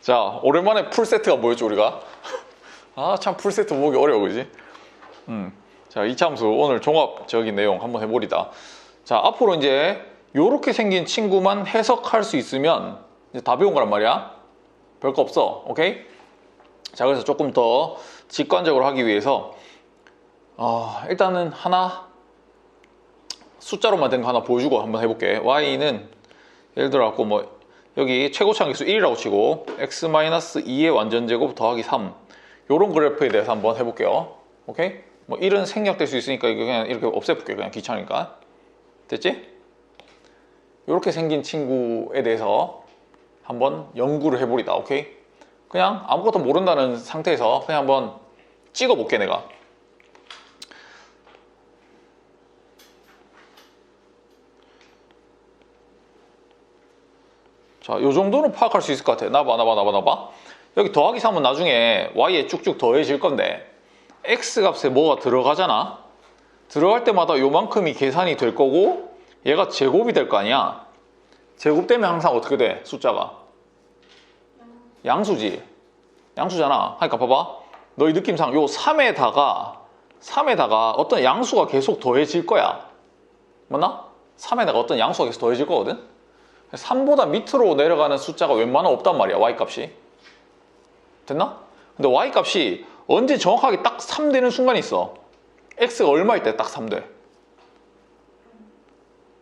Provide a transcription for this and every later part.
자, 오랜만에 풀세트가 뭐였죠, 우리가? 아, 참 풀세트 보기 어려워, 그지? 자, 이참수 오늘 종합적인 내용 한번 해보리다. 자, 앞으로 이제 요렇게 생긴 친구만 해석할 수 있으면 이제 다 배운 거란 말이야. 별거 없어, 오케이? 자, 그래서 조금 더 직관적으로 하기 위해서 일단은 하나 숫자로만 된 거 하나 보여주고 한번 해볼게. y는 예를 들어 갖고 뭐 여기 최고차 계수 1이라고 치고 x-2의 완전제곱 더하기 3 요런 그래프에 대해서 한번 해볼게요. 오케이? 뭐 1은 생략될 수 있으니까 이거 그냥 이렇게 없애볼게. 그냥 귀찮으니까. 됐지? 요렇게 생긴 친구에 대해서 한번 연구를 해보리다. 오케이? 그냥 아무것도 모른다는 상태에서 그냥 한번 찍어볼게, 내가. 자, 요 정도는 파악할 수 있을 것 같아. 나봐. 여기 더하기 3은 나중에 y에 쭉쭉 더해질 건데 x 값에 뭐가 들어가잖아. 들어갈 때마다 요만큼이 계산이 될 거고 얘가 제곱이 될 거 아니야. 제곱되면 항상 어떻게 돼? 숫자가 양수지. 양수잖아. 그러니까 봐봐. 너희 느낌상 요 3에다가 어떤 양수가 계속 더해질 거야. 맞나? 3에다가 어떤 양수가 계속 더해질 거거든. 3보다 밑으로 내려가는 숫자가 웬만하면 없단 말이야, y값이. 됐나? 근데 y값이 언제 정확하게 딱 3 되는 순간이 있어. x가 얼마일 때 딱 3 돼?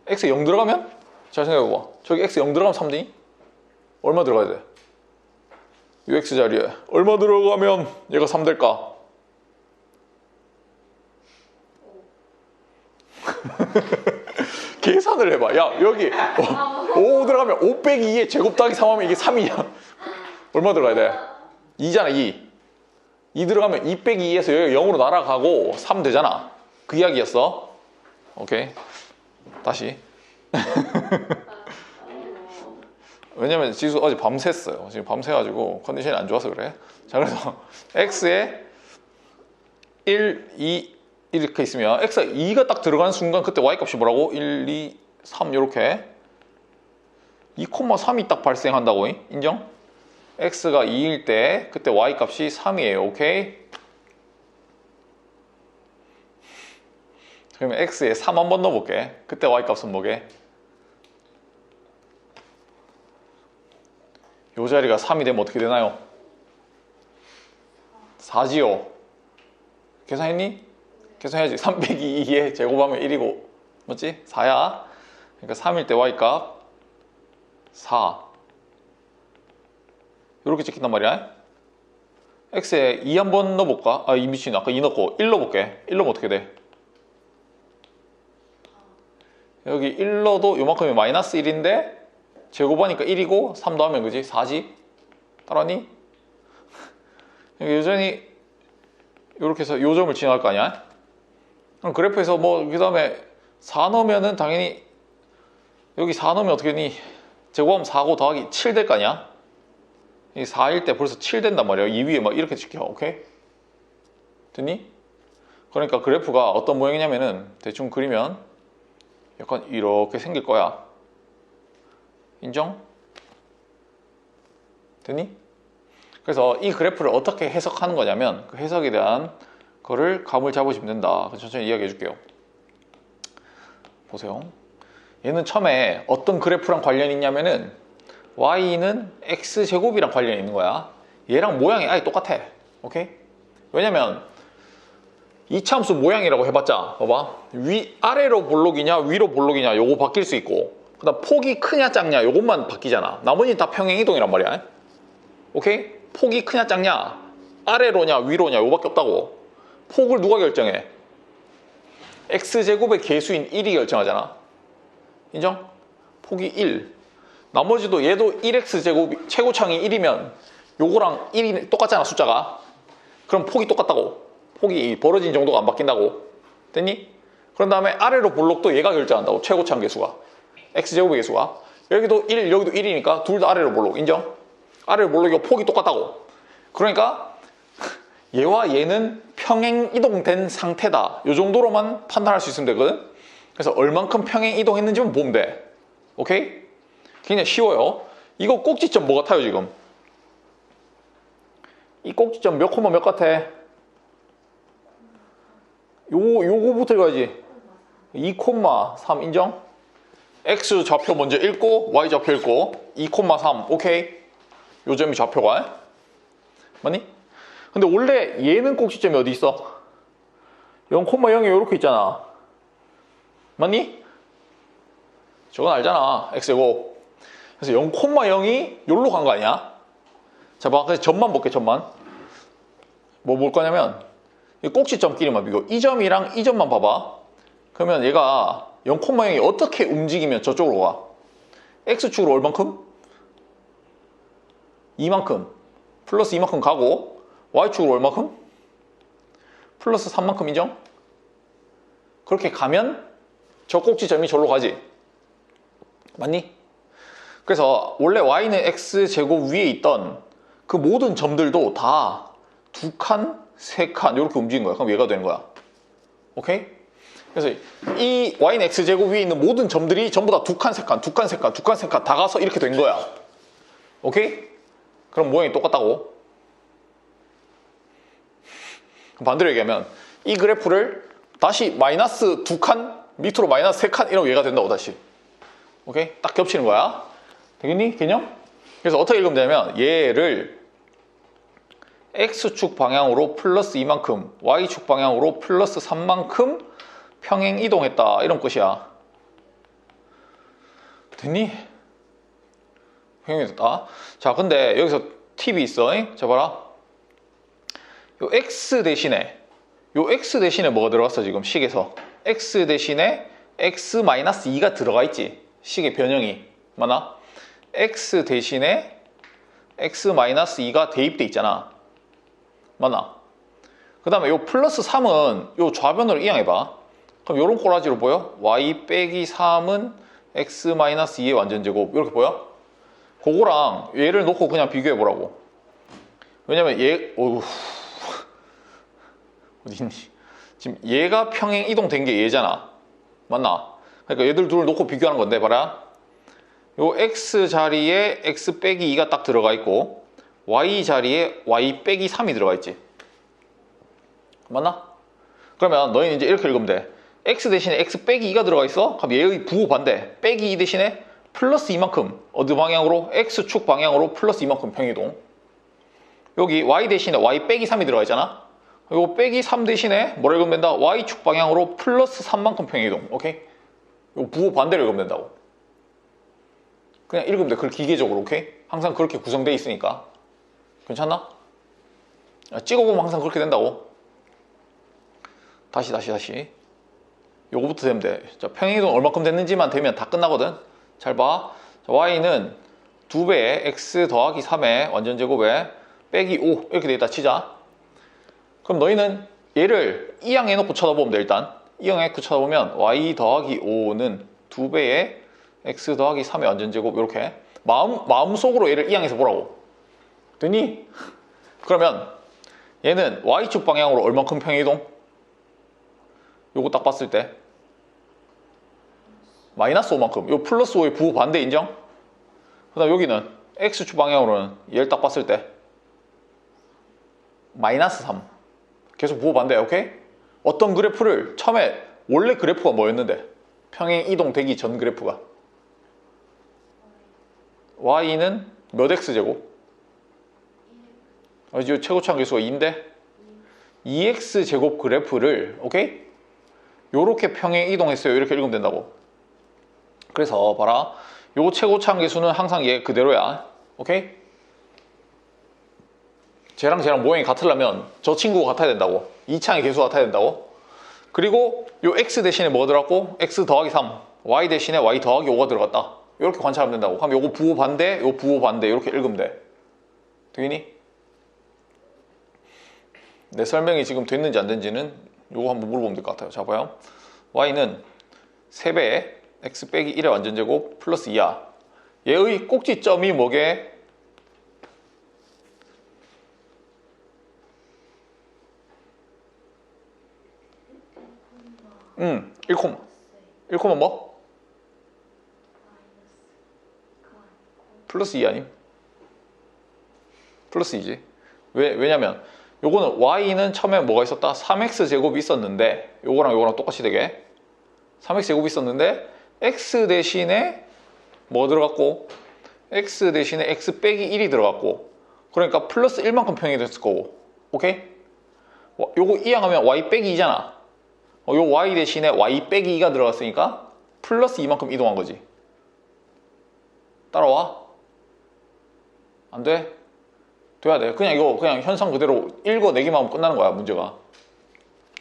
x 0 들어가면? 잘 생각해봐. 저기 x 0 들어가면 3 되니? 얼마 들어가야 돼? 이 x 자리에 얼마 들어가면 얘가 3 될까? 계산을 해봐. 야, 여기 5 들어가면 5 빼기 2에 제곱 더하기 3 하면 이게 3이야. 얼마 들어가야 돼? 2잖아, 2. 2 들어가면 2 빼기 2에서 여기 0으로 날아가고 3 되잖아. 그 이야기였어. 오케이. 다시. 왜냐면 지수 어제 밤샜어요. 지금 밤새가지고 컨디션이 안 좋아서 그래. 자, 그래서 x에 1, 2 이렇게 있으면 x가 2가 딱 들어가는 순간 그때 y값이 뭐라고? 1, 2, 3 이렇게 2,3이 딱 발생한다고. 인정? x가 2일 때 그때 y값이 3이에요. 오케이? 그러면 x에 3 한번 넣어볼게. 그때 y값은 뭐게? 요 자리가 3이 되면 어떻게 되나요? 4지요. 계산했니? 계산해야지. 3 빼기 2에 제곱하면 1이고 맞지? 4야. 그러니까 3일 때 y값 4 이렇게 찍힌단 말이야. x에 2 한번 넣어볼까? 이 미친 아까 2 넣고 1 넣어볼게. 1 넣으면 어떻게 돼? 여기 1 넣어도 요만큼이 마이너스 1인데 제곱하니까 1이고 3 더하면 그지? 4지? 따라니? 여전히 이렇게 해서 요 점을 지나갈 거 아니야? 그럼 그래프에서 뭐 그 다음에 4 넣으면은 당연히 여기 4 넣으면 어떻게 되니? 제곱하면 4고 더하기 7 될 거 아니야? 이 4일 때 벌써 7 된단 말이야. 이 위에 막 이렇게 찍혀. 오케이? 됐니? 그러니까 그래프가 어떤 모양이냐면은 대충 그리면 약간 이렇게 생길 거야. 인정? 됐니? 그래서 이 그래프를 어떻게 해석하는 거냐면 그 해석에 대한 거를 감을 잡으시면 된다. 천천히 이야기해 줄게요. 보세요. 얘는 처음에 어떤 그래프랑 관련이 있냐면은 y는 x제곱이랑 관련이 있는 거야. 얘랑 모양이 아예 똑같아. 오케이? 왜냐면 이차함수 모양이라고 해봤자 봐봐. 아래로 볼록이냐 위로 볼록이냐 요거 바뀔 수 있고 그 다음 폭이 크냐 작냐 요것만 바뀌잖아. 나머지는 다 평행이동이란 말이야. 오케이? 폭이 크냐 작냐 아래로냐 위로냐 요거밖에 없다고. 폭을 누가 결정해? x제곱의 개수인 1이 결정하잖아. 인정? 폭이 1. 나머지도 얘도 1x제곱 최고창이 1이면 요거랑 1이 똑같잖아, 숫자가. 그럼 폭이 똑같다고. 폭이 벌어진 정도가 안 바뀐다고. 됐니? 그런 다음에 아래로 볼록도 얘가 결정한다고. 최고창 개수가. x제곱의 개수가. 여기도 1, 여기도 1이니까 둘 다 아래로 볼록. 인정? 아래로 볼록이고 폭이 똑같다고. 그러니까 얘와 얘는 평행 이동된 상태다. 이 정도로만 판단할 수 있으면 되거든. 그래서 얼만큼 평행 이동했는지만 보면 돼. 오케이? 굉장히 쉬워요. 이거 꼭지점 뭐 같아요 지금? 이 꼭지점 몇 콤마 몇 같아? 요거부터 읽어야지. 2,3 인정? X 좌표 먼저 읽고 Y 좌표 읽고 2,3 오케이? 요 점이 좌표가 맞니? 근데 원래 얘는 꼭지점이 어디 있어? 0,0에 요렇게 있잖아. 맞니? 저건 알잖아. X고. 그래서 0,0이 요로 간 거 아니야? 자, 봐. 그래서 점만 볼게, 점만. 뭐 볼 거냐면, 이 꼭지점끼리만 비교. 이 점이랑 이 점만 봐봐. 그러면 얘가 0,0이 어떻게 움직이면 저쪽으로 가? X축으로 얼만큼? 이만큼. 플러스 이만큼 가고, Y축으로 얼만큼? 플러스 3만큼 인정? 그렇게 가면 저 꼭지점이 저로 가지. 맞니? 그래서 원래 Y는 X제곱 위에 있던 그 모든 점들도 다 2칸, 3칸 이렇게 움직인 거야. 그럼 얘가 되는 거야. 오케이? 그래서 이 Y는 X제곱 위에 있는 모든 점들이 전부 다 2칸, 3칸, 2칸, 3칸, 2칸, 3칸 다 가서 이렇게 된 거야. 오케이? 그럼 모양이 똑같다고. 반대로 얘기하면 이 그래프를 다시 마이너스 2칸, 밑으로 마이너스 3칸 이러면 얘가 된다고 다시. 오케이? 딱 겹치는 거야. 되겠니? 개념? 그래서 어떻게 읽으면 되냐면 얘를 X축 방향으로 플러스 이만큼 Y축 방향으로 플러스 3만큼 평행 이동했다 이런 뜻이야. 됐니? 평행이 됐다. 자, 근데 여기서 팁이 있어. 자, 봐라. 요 X 대신에 뭐가 들어갔어 지금 식에서? X 대신에 X-2가 들어가 있지. 식의 변형이. 맞나? X 대신에 X-2가 대입돼 있잖아. 맞나? 그 다음에 요 플러스 3은 요 좌변으로 이항해봐. 그럼 요런 꼬라지로 보여? Y 빼기 3은 X-2의 완전제곱 이렇게 보여? 그거랑 얘를 놓고 그냥 비교해보라고. 왜냐면 어디 있니? 지금 얘가 평행 이동된 게 얘잖아. 맞나? 그러니까 얘들 둘을 놓고 비교하는 건데 봐라. 요 X 자리에 X 빼기 2가 딱 들어가 있고 Y 자리에 Y 빼기 3이 들어가 있지. 맞나? 그러면 너희는 이제 이렇게 읽으면 돼. X 대신에 X 빼기 2가 들어가 있어? 그럼 얘의 부호 반대. 빼기 2 대신에 플러스 이만큼 어디 방향으로? X축 방향으로 플러스 이만큼 평이동. 여기 Y 대신에 Y 빼기 3이 들어가 있잖아. 요 빼기 3 대신에 뭐라 읽으면 된다? Y축 방향으로 플러스 3만큼 평이동. 오케이? 요 부호 반대로 읽으면 된다고. 그냥 읽으면 돼. 그 기계적으로. 오케이? 항상 그렇게 구성되어 있으니까. 괜찮나? 찍어보면 항상 그렇게 된다고. 다시. 요거부터 되면 돼. 자, 평행이동 얼마큼 됐는지만 되면 다 끝나거든. 잘 봐. 자, Y는 2배에 X 더하기 3의 완전제곱에 빼기 5 이렇게 되겠다 치자. 그럼 너희는 얘를 이항 해놓고 쳐다보면 돼. 일단 이항 해놓고 쳐다보면 Y 더하기 5는 2배에 X 더하기 3의 완전제곱 이렇게 마음속으로 얘를 이항해서 보라고. 되니? 그러면 얘는 Y축 방향으로 얼만큼 평행이동? 요거 딱 봤을 때 마이너스 5만큼. 요 플러스 5의 부호 반대 인정? 그 다음 여기는 X축 방향으로는 얘를 딱 봤을 때 마이너스 3. 계속 부호 반대. 오케이? 어떤 그래프를 처음에 원래 그래프가 뭐였는데? 평행 이동되기 전 그래프가 Y는 몇 X제곱? 이제 최고차항 계수가 2인데 2X제곱 그래프를 오케이? 요렇게 평행 이동했어요. 이렇게 읽으면 된다고. 그래서 봐라. 요 최고차항 계수는 항상 얘 그대로야. 오케이? 쟤랑 모양이 같으려면 저 친구가 같아야 된다고. 이 창의 개수가 같아야 된다고. 그리고 요 X 대신에 뭐가 들어갔고? X 더하기 3. Y 대신에 Y 더하기 5가 들어갔다. 이렇게 관찰하면 된다고. 그럼 요거 부호 반대, 요 부호 반대 이렇게 읽으면 돼. 되니? 내 설명이 지금 됐는지 안 됐는지는 요거 한번 물어보면 될 것 같아요. 자, 봐요. Y는 3배에 X 빼기 1의 완전제곱 플러스 2야. 얘의 꼭지점이 뭐게? 1콤마 뭐? 플러스 2 아님? 플러스 2지. 왜냐면 요거는 y는 처음에 뭐가 있었다? 3x 제곱이 있었는데 요거랑 요거랑 똑같이 되게 3x 제곱이 있었는데 x 대신에 뭐 들어갔고 x 대신에 x 빼기 1이 들어갔고 그러니까 플러스 1만큼 평행이 됐을 거고 오케이? 요거 이항하면 y 빼기 2잖아 요 y 대신에 y 빼기 2가 들어갔으니까 플러스 2만큼 이동한 거지 따라와? 안 돼? 돼야 돼. 그냥 이거 그냥 현상 그대로 읽어내기만 하면 끝나는 거야 문제가.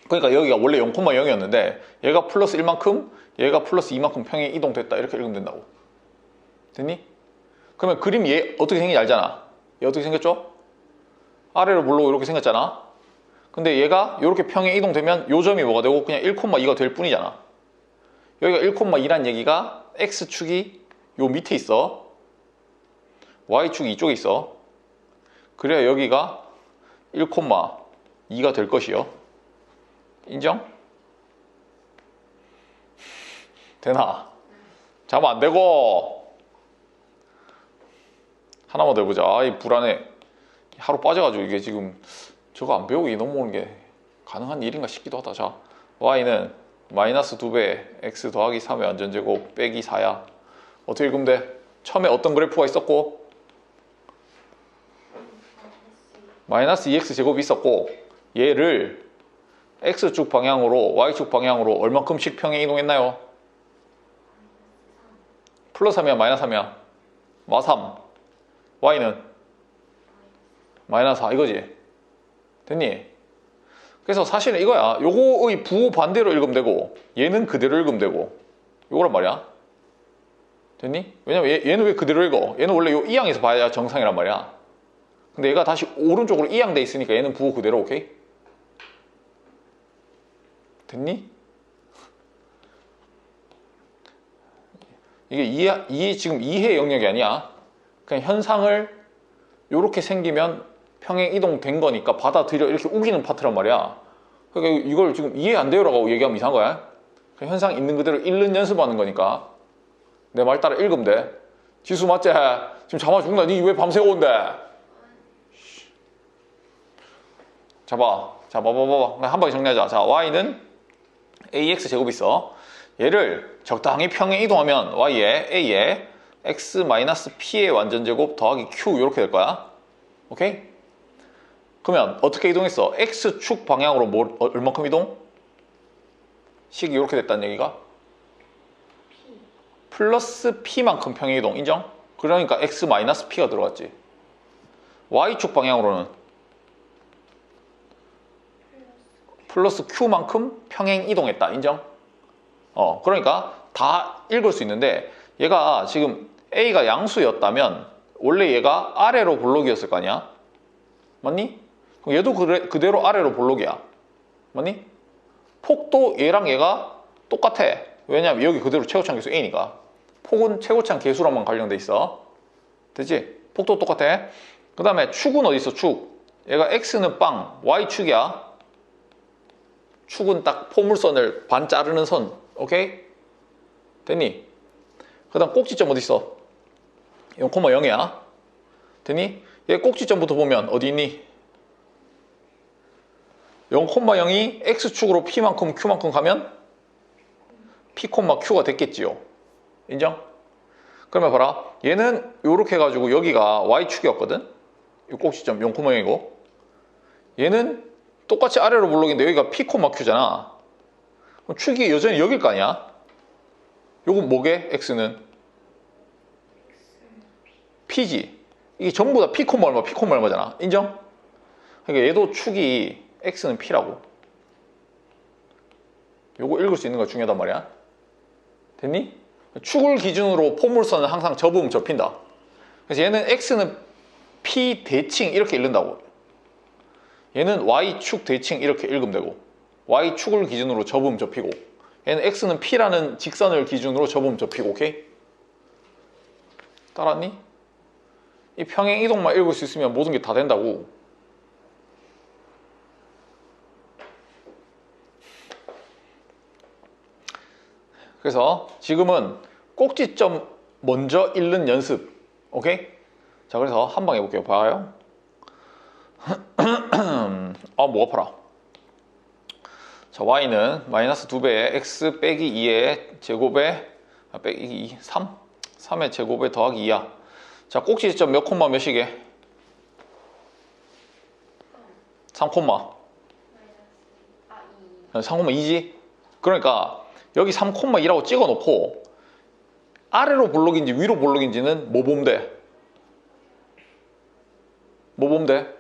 그러니까 여기가 원래 0,0이었는데 얘가 플러스 1만큼 얘가 플러스 2만큼 평행이 이동됐다 이렇게 읽으면 된다고. 됐니? 그러면 그림 얘 어떻게 생긴지 알잖아. 얘 어떻게 생겼죠? 아래로 물러고 이렇게 생겼잖아. 근데 얘가 이렇게 평행 이동되면 요 점이 뭐가 되고 그냥 1,2가 될 뿐이잖아. 여기가 1,2란 얘기가 x축이 요 밑에 있어. y축이 이쪽에 있어. 그래야 여기가 1,2가 될 것이요. 인정? 되나? 잡으면 안 되고. 하나만 더 해보자. 아이 불안해. 하루 빠져가지고 이게 지금 저거 안 배우고 이 넘어오는 게 가능한 일인가 싶기도 하다. 자, y는 마이너스 2배 x 더하기 3의 완전제곱 빼기 4야. 어떻게 읽으면 돼? 처음에 어떤 그래프가 있었고 마이너스 2x 제곱이 있었고 얘를 x축 방향으로 y축 방향으로 얼마큼씩 평행 이동했나요? 플러스 3이야 마이너스 3이야? 마3 y는 마이너스 4 이거지? 됐니? 그래서 사실은 이거야. 요거의 부호 반대로 읽으면 되고 얘는 그대로 읽으면 되고 요거란 말이야. 됐니? 왜냐면 얘는 왜 그대로 읽어? 얘는 원래 요 이항에서 봐야 정상이란 말이야. 근데 얘가 다시 오른쪽으로 이항돼 있으니까 얘는 부호 그대로 오케이? 됐니? 이게 지금 이해 영역이 아니야. 그냥 현상을 요렇게 생기면 평행 이동된 거니까 받아들여 이렇게 우기는 파트란 말이야. 그러니까 이걸 지금 이해 안 돼요라고 얘기하면 이상한 거야. 그냥 현상 있는 그대로 읽는 연습하는 거니까 내 말 따라 읽으면 돼. 지수 맞지? 지금 잠아 죽나? 니 왜 밤새 온대? 자, 봐봐. 한 방에 정리하자. 자, y는 ax 제곱이 있어. 얘를 적당히 평행 이동하면 y에 a에 x-p의 완전제곱 더하기 q 이렇게 될 거야. 오케이? 그러면 어떻게 이동했어? x축 방향으로 얼마큼 이동? 식이 이렇게 됐다는 얘기가? 플러스 p만큼 평행 이동. 인정? 그러니까 x-p가 들어갔지. y축 방향으로는 플러스 q만큼 평행 이동했다. 인정? 그러니까 다 읽을 수 있는데 얘가 지금 a가 양수였다면 원래 얘가 아래로 볼록이었을 거 아니야? 맞니? 그럼 얘도 그대로 아래로 볼록이야. 맞니? 폭도 얘랑 얘가 똑같아. 왜냐면 여기 그대로 최고차항 계수 a니까. 폭은 최고차항 계수랑만 관련돼 있어. 되지? 폭도 똑같아. 그 다음에 축은 어디 있어? 축. 얘가 x는 빵, y축이야. 축은 딱 포물선을 반 자르는 선. 오케이? 됐니? 그 다음 꼭지점 어디 있어? 0,0이야. 됐니? 얘 꼭지점부터 보면 어디 있니? 0,0이 x축으로 p만큼 q만큼 가면 p,q가 됐겠지요. 인정? 그러면 봐라. 얘는 요렇게 해가지고 여기가 y축이었거든? 이 꼭지점 0,0이고 얘는 똑같이 아래로 볼록인데 여기가 p,q잖아. 그럼 축이 여전히 여길 거 아니야? 요건 뭐게? x는? p지. 이게 전부 다 p, 얼마, p, 얼마잖아. 인정? 그러니까 얘도 축이 x는 p라고. 요거 읽을 수 있는 거 중요하단 말이야. 됐니? 축을 기준으로 포물선은 항상 접으면 접힌다. 그래서 얘는 x는 p 대칭 이렇게 읽는다고. 얘는 y축 대칭 이렇게 읽으면 되고 y축을 기준으로 접으면 접히고 얘는 x는 p라는 직선을 기준으로 접으면 접히고. 오케이? 따랐니? 이 평행 이동만 읽을 수 있으면 모든 게 다 된다고. 그래서 지금은 꼭지점 먼저 읽는 연습. 오케이? 자, 그래서 한 방 해볼게요. 봐요. 아, 목 아파라. 자, y는 마이너스 2배의 x 빼기 2의 제곱에 빼기 2, 3? 3의 제곱에 더하기 2야. 자, 꼭지점 몇 콤마 몇이게? 3 콤마 3 콤마 2지? 그러니까 여기 3 콤마 2라고 찍어 놓고 아래로 볼록인지 위로 볼록인지는 뭐 보면 돼? 뭐 보면 돼?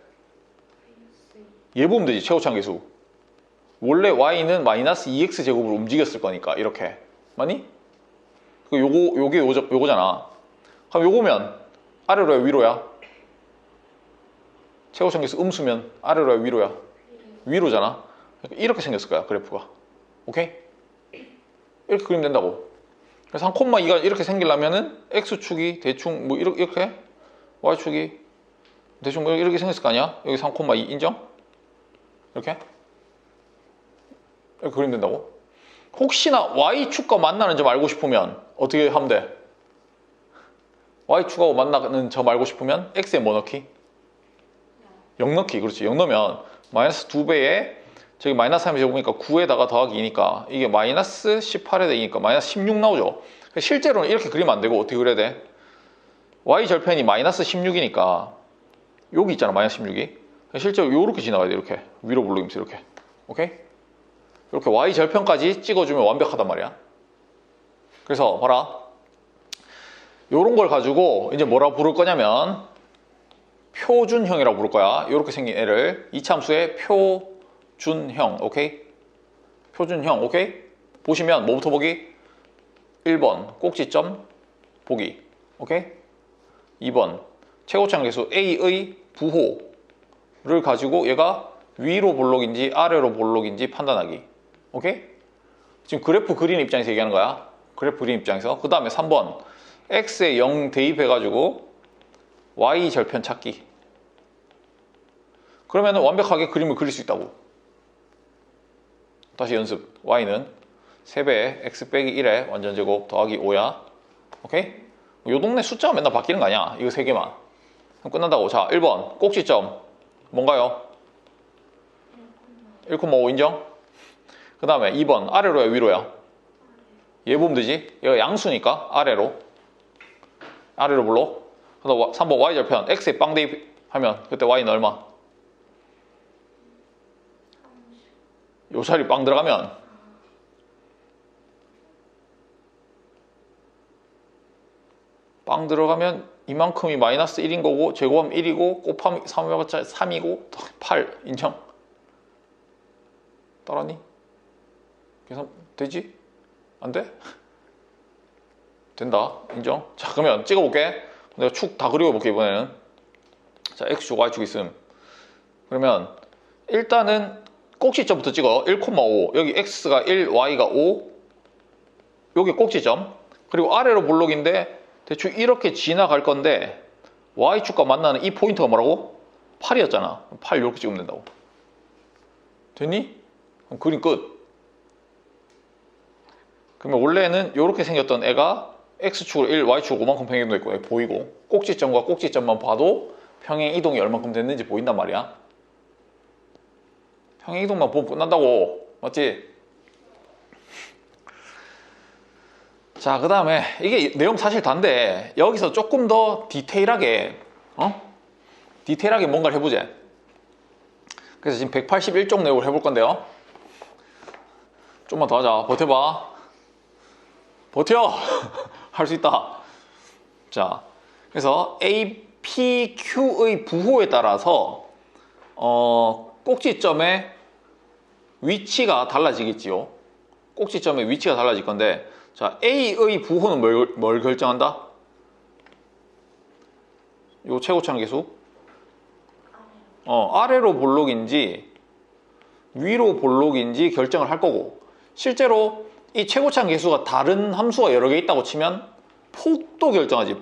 얘 보면 되지. 최고차항 계수. 원래 y는 마이너스 2x 제곱으로 움직였을 거니까 이렇게 맞니? 요게 요거잖아. 그럼 요거면 아래로야 위로야? 최고차항 계수 음수면 아래로야 위로야? 위로잖아. 그러니까 이렇게 생겼을 거야 그래프가. 오케이? 이렇게 그리면 된다고. 그래서 3,2가 이렇게 생기려면은 x축이 대충 뭐 이렇게 y축이 대충 뭐 이렇게 생겼을 거 아니야? 여기 3,2 인정? 이렇게 그리면 된다고. 혹시나 y축과 만나는 점 알고 싶으면 어떻게 하면 돼? y축하고 만나는 점 알고 싶으면 x에 뭐 넣기? 0 넣기. 그렇지. 0 넣으면 마이너스 2배에 저기 마이너스 3이 제곱이니까 9에다가 더하기 2니까 이게 마이너스 18에 되니까 마이너스 16 나오죠. 실제로는 이렇게 그리면 안 되고 어떻게 그려야 돼? y 절편이 마이너스 16이니까 여기 있잖아 마이너스 16이. 실제로 이렇게 지나가야 돼. 이렇게 위로 불러기면서 이렇게. 오케이? 이렇게 y 절편까지 찍어주면 완벽하단 말이야. 그래서 봐라. 요런 걸 가지고 이제 뭐라 부를 거냐면 표준형이라고 부를 거야. 이렇게 생긴 애를 이차함수의 표준형. 오케이? 표준형. 오케이? 보시면 뭐부터 보기? 1번 꼭지점 보기. 오케이? 2번 최고차항 계수 a의 부호를 가지고 얘가 위로 볼록인지 아래로 볼록인지 판단하기. 오케이? 지금 그래프 그리는 입장에서 얘기하는 거야. 그래프 그리는 입장에서. 그 다음에 3번 x에 0 대입해가지고 y 절편 찾기. 그러면 완벽하게 그림을 그릴 수 있다고. 다시 연습. y는 3배 x 빼기 1에 완전제곱 더하기 5야. 오케이? 요 동네 숫자가 맨날 바뀌는 거 아니야. 이거 3개만. 그럼 끝난다고. 자, 1번 꼭지점 뭔가요? 1,5 인정? 그 다음에 2번 아래로야 위로야? 얘 보면 되지? 얘가 양수니까 아래로 불러. 그 다음 3번 y절편 x에 빵 대입하면 그때 y는 얼마? 요 자리 빵 들어가면 이만큼이 마이너스 1인 거고 제곱하면 1이고 곱하면 3해봤자 3이고 8 인정? 따라니? 계산 되지? 안 돼? 된다. 인정? 자, 그러면 찍어볼게. 내가 축 다 그려볼게 이번에는. 자, x축 y축 있음. 그러면 일단은 꼭지점부터 찍어. 1,5 여기 x가 1 y가 5 여기 꼭지점. 그리고 아래로 볼록인데 대충 이렇게 지나갈 건데 y축과 만나는 이 포인트가 뭐라고? 8이었잖아. 8 이렇게 찍으면 된다고. 됐니? 그럼 그림 끝. 그러면 원래는 이렇게 생겼던 애가 x축으로 1, y축으로 5만큼 평행이동 있고 보이고 꼭지점과 꼭지점만 봐도 평행 이동이 얼만큼 됐는지 보인단 말이야. 평행 이동만 보면 끝난다고. 맞지? 자, 그 다음에 이게 내용 사실 단데 여기서 조금 더 디테일하게 디테일하게 뭔가를 해보자. 그래서 지금 181쪽 내용을 해볼 건데요. 좀만 더 하자. 버텨봐. 버텨! 할 수 있다. 자, 그래서 A, P, Q의 부호에 따라서 꼭지점의 위치가 달라지겠지요. 꼭지점의 위치가 달라질 건데, 자, A의 부호는 뭘 결정한다? 요 최고차항 계수? 아래로 볼록인지 위로 볼록인지 결정을 할 거고, 실제로 이 최고차항 계수가 다른 함수가 여러 개 있다고 치면 폭도 결정하지.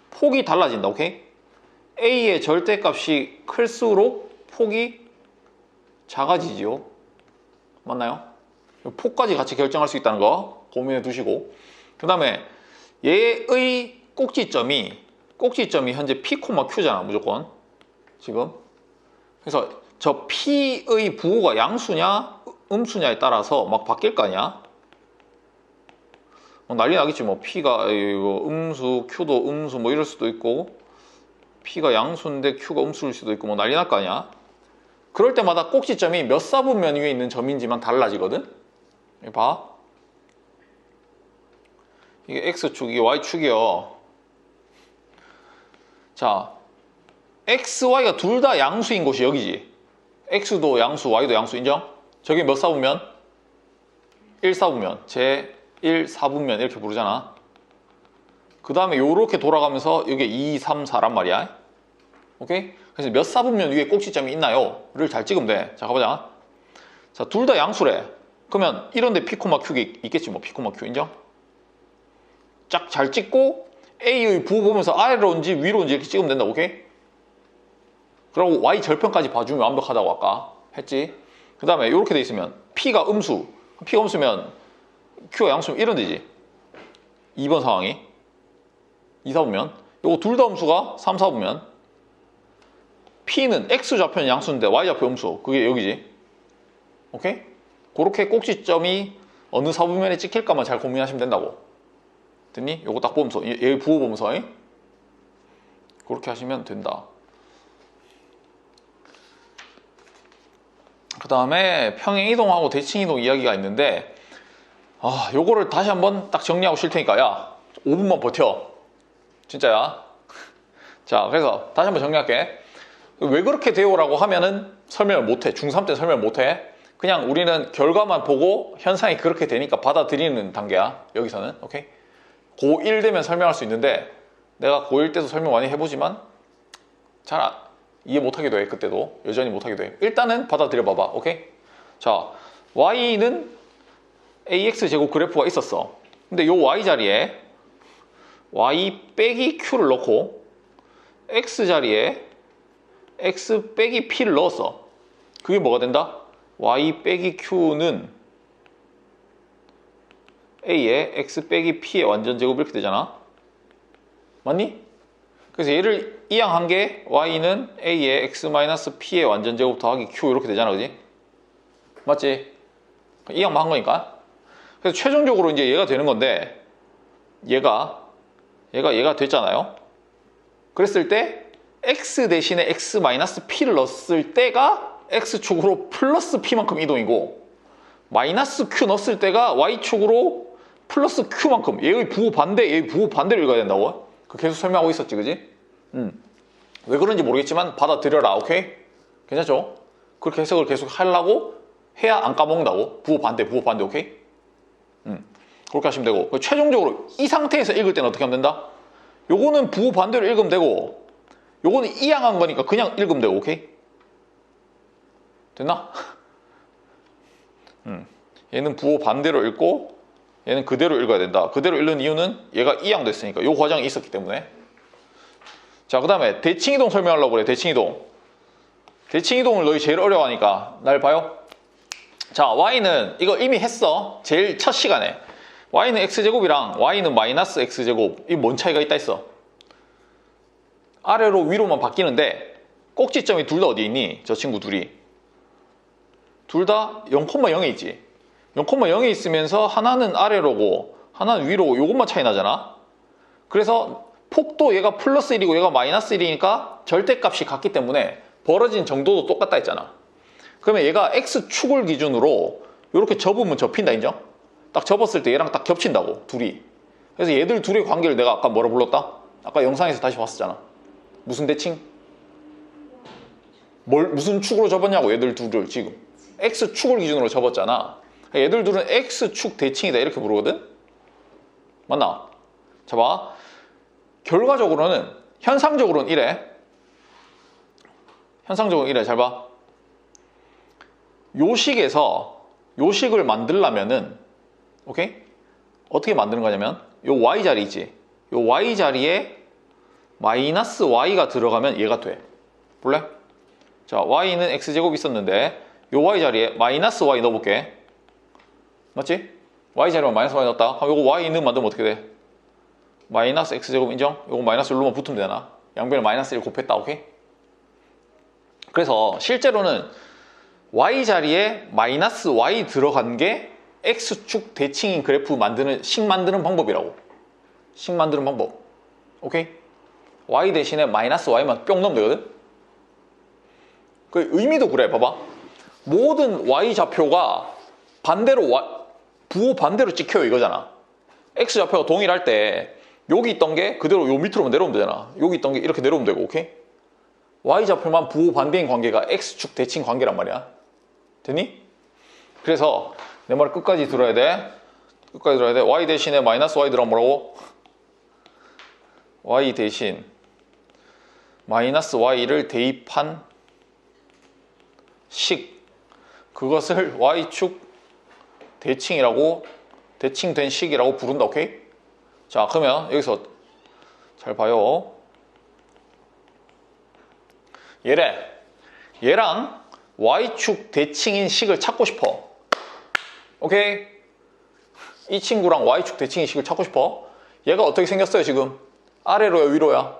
폭이 달라진다. 오케이? A의 절대값이 클수록 폭이 작아지지요. 맞나요? 폭까지 같이 결정할 수 있다는 거 고민해 두시고, 그 다음에 얘의 꼭지점이 현재 P, Q잖아 무조건. 지금 그래서 저 P의 부호가 양수냐 음수냐에 따라서 막 바뀔 거 아니야? 난리 나겠지 뭐. P가 이거 음수, Q도 음수 뭐 이럴 수도 있고, P가 양수인데 Q가 음수일 수도 있고 뭐 난리 날 거 아니야? 그럴 때마다 꼭지점이 몇 사분면 위에 있는 점인지만 달라지거든? 이거 봐. 이게 X축, 이게 Y축이요. 자, X, Y가 둘 다 양수인 곳이 여기지. X도 양수, Y도 양수 인정? 저게 몇 사분면? 1사분면. 제 1사분면 이렇게 부르잖아. 그 다음에 요렇게 돌아가면서 이게 2, 3, 4란 말이야. 오케이? 그래서 몇 사분면 위에 꼭지점이 있나요? 를 잘 찍으면 돼. 자, 가보자. 자, 둘 다 양수래. 그러면 이런데 P, Q가 있겠지 뭐. P, Q 인정? 쫙 잘 찍고 A의 부호 보면서 아래로 온지 위로 온지 이렇게 찍으면 된다. 오케이? 그리고 Y 절편까지 봐주면 완벽하다고 아까 했지. 그 다음에 이렇게 돼 있으면 P가 음수, P가 음수면 Q가 양수면 이런 되지. 2번 상황이 2, 4보면 요거 둘 다 음수가 3, 4보면 P는 X좌표는 양수인데 Y좌표 음수, 그게 여기지. 오케이? 그렇게 꼭지점이 어느 사분면에 찍힐까만 잘 고민하시면 된다고. 됐니? 요거 딱 보면서 얘 부호 보면서 그렇게 하시면 된다. 그 다음에 평행이동하고 대칭이동 이야기가 있는데, 요거를 다시 한번 딱 정리하고 쉴 테니까 야 5분만 버텨. 진짜야. 자, 그래서 다시 한번 정리할게. 왜 그렇게 돼요라고 하면은 설명을 못해. 중3 때 설명을 못해. 그냥 우리는 결과만 보고 현상이 그렇게 되니까 받아들이는 단계야. 여기서는. 오케이? 고1 되면 설명할 수 있는데, 내가 고1 때도 설명 많이 해보지만 잘 이해 못하기도 해. 그때도 여전히 못하기도 해. 일단은 받아들여 봐봐. 오케이? 자, Y는 AX 제곱 그래프가 있었어. 근데 요 Y 자리에 Y 빼기 Q를 넣고 X 자리에 X 빼기 P를 넣었어. 그게 뭐가 된다? Y 빼기 Q는 A의 X 빼기 P의 완전 제곱 이렇게 되잖아. 맞니? 그래서 얘를 이항한 게 Y는 A의 X-P의 완전 제곱 더하기 Q 이렇게 되잖아. 그지? 맞지? 이항만 한 거니까. 그래서 최종적으로 이제 얘가 되는 건데, 얘가 됐잖아요. 그랬을 때 X 대신에 X-P를 넣었을 때가 X축으로 플러스 P만큼 이동이고, 마이너스 Q 넣었을 때가 Y축으로 플러스 Q만큼, 얘의 부호 반대, 얘의 부호 반대로 읽어야 된다고. 그 계속 설명하고 있었지, 그지? 왜 그런지 모르겠지만 받아들여라. 오케이? 괜찮죠? 그렇게 해석을 계속 하려고 해야 안 까먹는다고. 부호 반대, 오케이? 그렇게 하시면 되고, 최종적으로 이 상태에서 읽을 때는 어떻게 하면 된다? 요거는 부호 반대로 읽으면 되고, 요거는 이항한 거니까 그냥 읽으면 되고. 오케이? 됐나? 얘는 부호 반대로 읽고 얘는 그대로 읽어야 된다. 그대로 읽는 이유는 얘가 이항됐으니까, 요 과정이 있었기 때문에. 자, 그 다음에 대칭이동 설명하려고 그래. 대칭이동을 너희 제일 어려워하니까 날 봐요. 자, Y는 이거 이미 했어. 제일 첫 시간에 Y는 X제곱이랑 Y는 마이너스 X제곱, 이 뭔 차이가 있다 했어? 아래로 위로만 바뀌는데 꼭지점이 둘 다 어디 있니? 저 친구 둘이 둘 다 0,0에 있지. 0,0에 있으면서 하나는 아래로고 하나는 위로고, 요것만 차이 나잖아. 그래서 폭도 얘가 플러스 1이고 얘가 마이너스 1이니까 절대값이 같기 때문에 벌어진 정도도 똑같다 했잖아. 그러면 얘가 X축을 기준으로 이렇게 접으면 접힌다. 인정? 딱 접었을 때 얘랑 딱 겹친다고, 둘이. 그래서 얘들 둘의 관계를 내가 아까 뭐라 불렀다? 아까 영상에서 다시 봤었잖아. 무슨 대칭? 무슨 축으로 접었냐고. 얘들 둘을 지금 X축을 기준으로 접었잖아. 얘들 둘은 X축 대칭이다 이렇게 부르거든? 맞나? 자, 봐. 결과적으로는, 현상적으로는 이래. 잘 봐. 요식을 만들려면은, 오케이? 어떻게 만드는 거냐면, 요 Y 자리 있지? 요 Y 자리에 마이너스 Y가 들어가면 얘가 돼. 볼래? 자, Y는 X제곱 있었는데 요 Y 자리에 마이너스 Y 넣어볼게. 맞지? Y 자리에 마이너스 Y 넣었다. 그럼 요거 Y는 만들면 어떻게 돼? 마이너스 X제곱 인정? 요거 마이너스 1로만 붙으면 되나? 양변에 마이너스 1 곱했다. 오케이? 그래서 실제로는 y 자리에 마이너스 y 들어간 게 x축 대칭인 그래프 만드는 식 만드는 방법이라고. 식 만드는 방법. 오케이? y 대신에 마이너스 y만 뿅 넣으면 되거든. 그 의미도 그래. 봐봐. 모든 y 좌표가 반대로 부호 반대로 찍혀요 이거잖아. x 좌표가 동일할 때 여기 있던 게 그대로 요 밑으로만 내려오면 되잖아. 여기 있던 게 이렇게 내려오면 되고. 오케이? y 좌표만 부호 반대인 관계가 x축 대칭 관계란 말이야. 됐니? 그래서 내 말 끝까지 들어야 돼. 끝까지 들어야 돼. y 대신에 마이너스 y 들어가면 뭐라고? y 대신 마이너스 y를 대입한 식, 그것을 y축 대칭이라고, 대칭된 식이라고 부른다. 오케이? 자, 그러면 여기서 잘 봐요. 얘랑 y축 대칭인 식을 찾고 싶어. 오케이? 이 친구랑 y축 대칭인 식을 찾고 싶어. 얘가 어떻게 생겼어요 지금? 아래로야 위로야?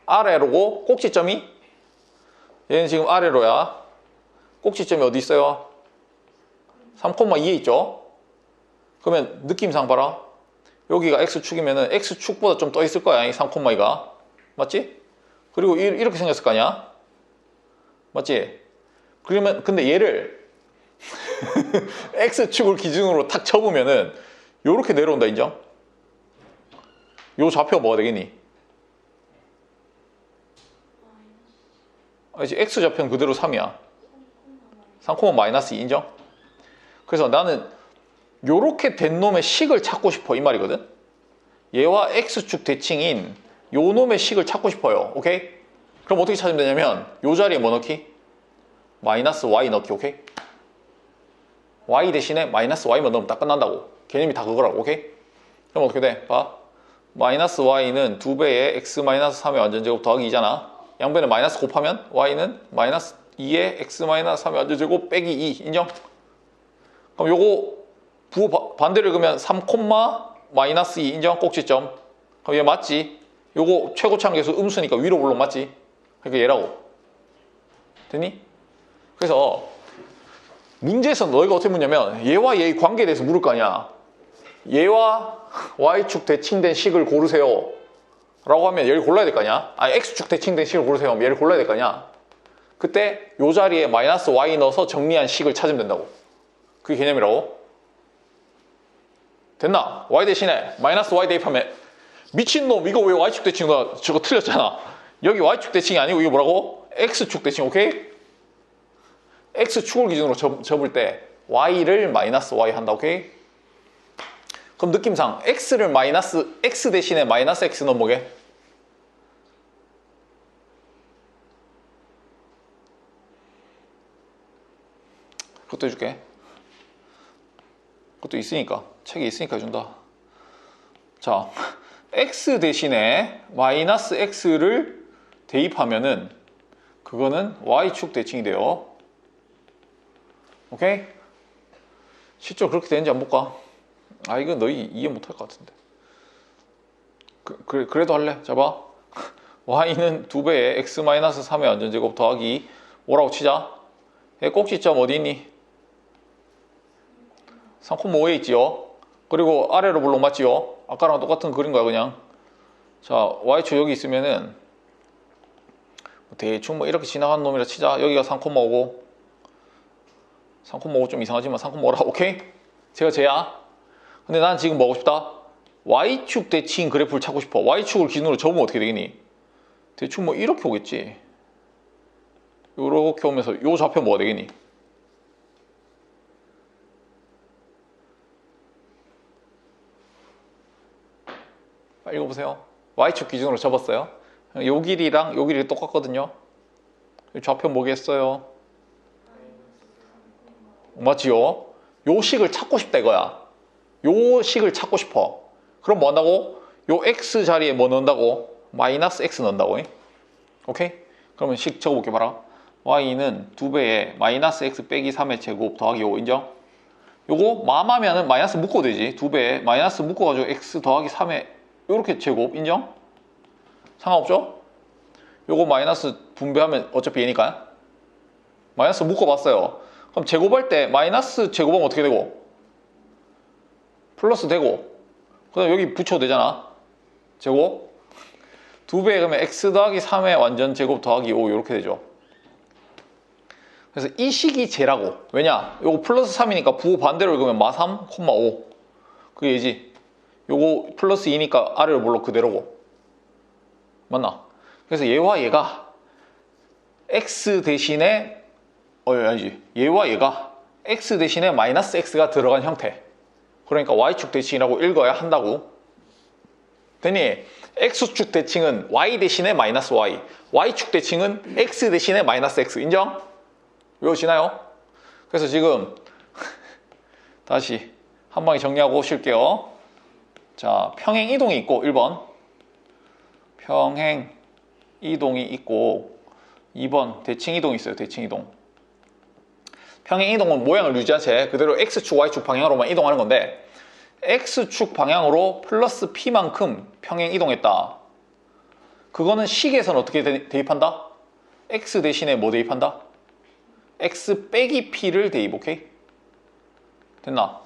아래로고 꼭지점이? 얘는 지금 아래로야. 꼭지점이 어디 있어요? 3,2에 있죠? 그러면 느낌상 봐라. 여기가 x축이면은 x축보다 좀 떠 있을 거야 이 3,2가. 맞지? 그리고 이렇게 생겼을 거 아니야? 맞지? 그러면 근데 얘를 x축을 기준으로 탁 쳐보면은 요렇게 내려온다. 인정? 요 좌표가 뭐가 되겠니? 알지? x 좌표는 그대로 3이야 3, 마이너스 2 인정? 그래서 나는 요렇게 된 놈의 식을 찾고 싶어 이 말이거든. 얘와 x축 대칭인 요 놈의 식을 찾고 싶어요. 오케이? 그럼 어떻게 찾으면 되냐면 요 자리에 뭐 넣기? 마이너스 y 넣기. 오케이? y 대신에 마이너스 y만 넣으면 딱 끝난다고. 개념이 다 그거라고. 오케이? 그럼 어떻게 돼? 봐. 마이너스 y는 2배의 x 마이너스 3의 완전제곱 더하기 2잖아. 양변에 마이너스 곱하면 y는 마이너스 2의 x 마이너스 3의 완전제곱 빼기 2. 인정? 그럼 요거 부호 반대로 읽으면 3, 마이너스 2 인정? 꼭지점. 그럼 얘 맞지? 요거 최고차항계수 음수니까 위로 올라 맞지? 그러니까 얘라고. 됐니? 그래서 문제에서 너희가 어떻게 묻냐면 얘와 얘의 관계에 대해서 물을 거 아니야. 얘와 y축 대칭된 식을 고르세요 라고 하면 얘를 골라야 될 거 아니야. 아니 x축 대칭된 식을 고르세요 하면 얘를 골라야 될 거 아니야. 그때 요 자리에 마이너스 y 넣어서 정리한 식을 찾으면 된다고. 그게 개념이라고. 됐나? y 대신에 마이너스 y 대입하면 미친놈 이거 왜 y축 대칭이야? 저거 틀렸잖아. 여기 y축 대칭이 아니고 이게 뭐라고? x축 대칭. 오케이? x축을 기준으로 접을 때 y를 마이너스 y 한다. 오케이? 그럼 느낌상 x를 마이너스 x 대신에 마이너스 x 넣으면 뭐게? 그것도 해줄게. 그것도 있으니까. 책에 있으니까 해준다. 자, x 대신에 마이너스 x를 대입하면은 그거는 y축 대칭이 돼요. 오케이? 실제로 그렇게 되는지 한번 볼까? 아, 이거 너희 이해 못할 것 같은데. 그래도 할래? 자, 봐. y는 2배의 x-3의 완전제곱 더하기 5라고 치자. 얘 꼭지점 어디 있니? 3,5에 있지요. 그리고 아래로 물론 맞지요. 아까랑 똑같은 그린 거야 그냥. 자, y축 여기 있으면은 대충 뭐 이렇게 지나간 놈이라 치자. 여기가 3,5고 3,5 좀 이상하지만 3,5라. 오케이? 제가 쟤야. 근데 난 지금 뭐 하고 싶다? y축 대칭 그래프를 찾고 싶어. y축을 기준으로 접으면 어떻게 되겠니? 대충 뭐 이렇게 오겠지. 요렇게 오면서 요 좌표 뭐가 되겠니? 빨리 읽어보세요. y축 기준으로 접었어요. 요 길이랑 요 길이 똑같거든요. 좌표 뭐겠어요? 맞지요? 요 식을 찾고 싶다 이거야. 요 식을 찾고 싶어. 그럼 뭐 한다고? 요 x 자리에 뭐 넣는다고? 마이너스 x 넣는다고. 오케이? 그러면 식 적어볼게 봐라. y는 2배의 마이너스 x 빼기 3의 제곱 더하기 5 인정? 요거 마마면은 마이너스 묶어도 되지. 2배에 마이너스 묶어가지고 x 더하기 3의 요렇게 제곱 인정? 상관없죠? 요거 마이너스 분배하면 어차피 얘니까 마이너스 묶어봤어요. 그럼 제곱할 때 마이너스 제곱하면 어떻게 되고? 플러스 되고, 그 다음에 여기 붙여도 되잖아. 제곱 2배 그러면 x 더하기 3의 완전 제곱 더하기 5 이렇게 되죠. 그래서 이 식이 제라고. 왜냐? 요거 플러스 3이니까 부호 반대로 읽으면 마3, 5 그게 얘지. 요거 플러스 2니까 아래로 몰로 그대로고. 맞나? 그래서 얘와 얘가 x 대신에 아니지. 얘와 얘가 x 대신에 마이너스 x가 들어간 형태. 그러니까 y축 대칭이라고 읽어야 한다고. 되니? x축 대칭은 y 대신에 마이너스 y, y축 대칭은 x 대신에 마이너스 x. 인정? 외워지나요? 그래서 지금 다시 한 방에 정리하고 쉴게요. 자, 평행 이동이 있고 1번 평행 이동이 있고 2번 대칭 이동이 있어요. 대칭 이동. 평행 이동은 모양을 유지한 채 그대로 x축, y축 방향으로만 이동하는 건데 x축 방향으로 플러스 p만큼 평행 이동했다. 그거는 식에서는 어떻게 대입한다? x 대신에 뭐 대입한다? x 빼기 p를 대입. 오케이? 됐나?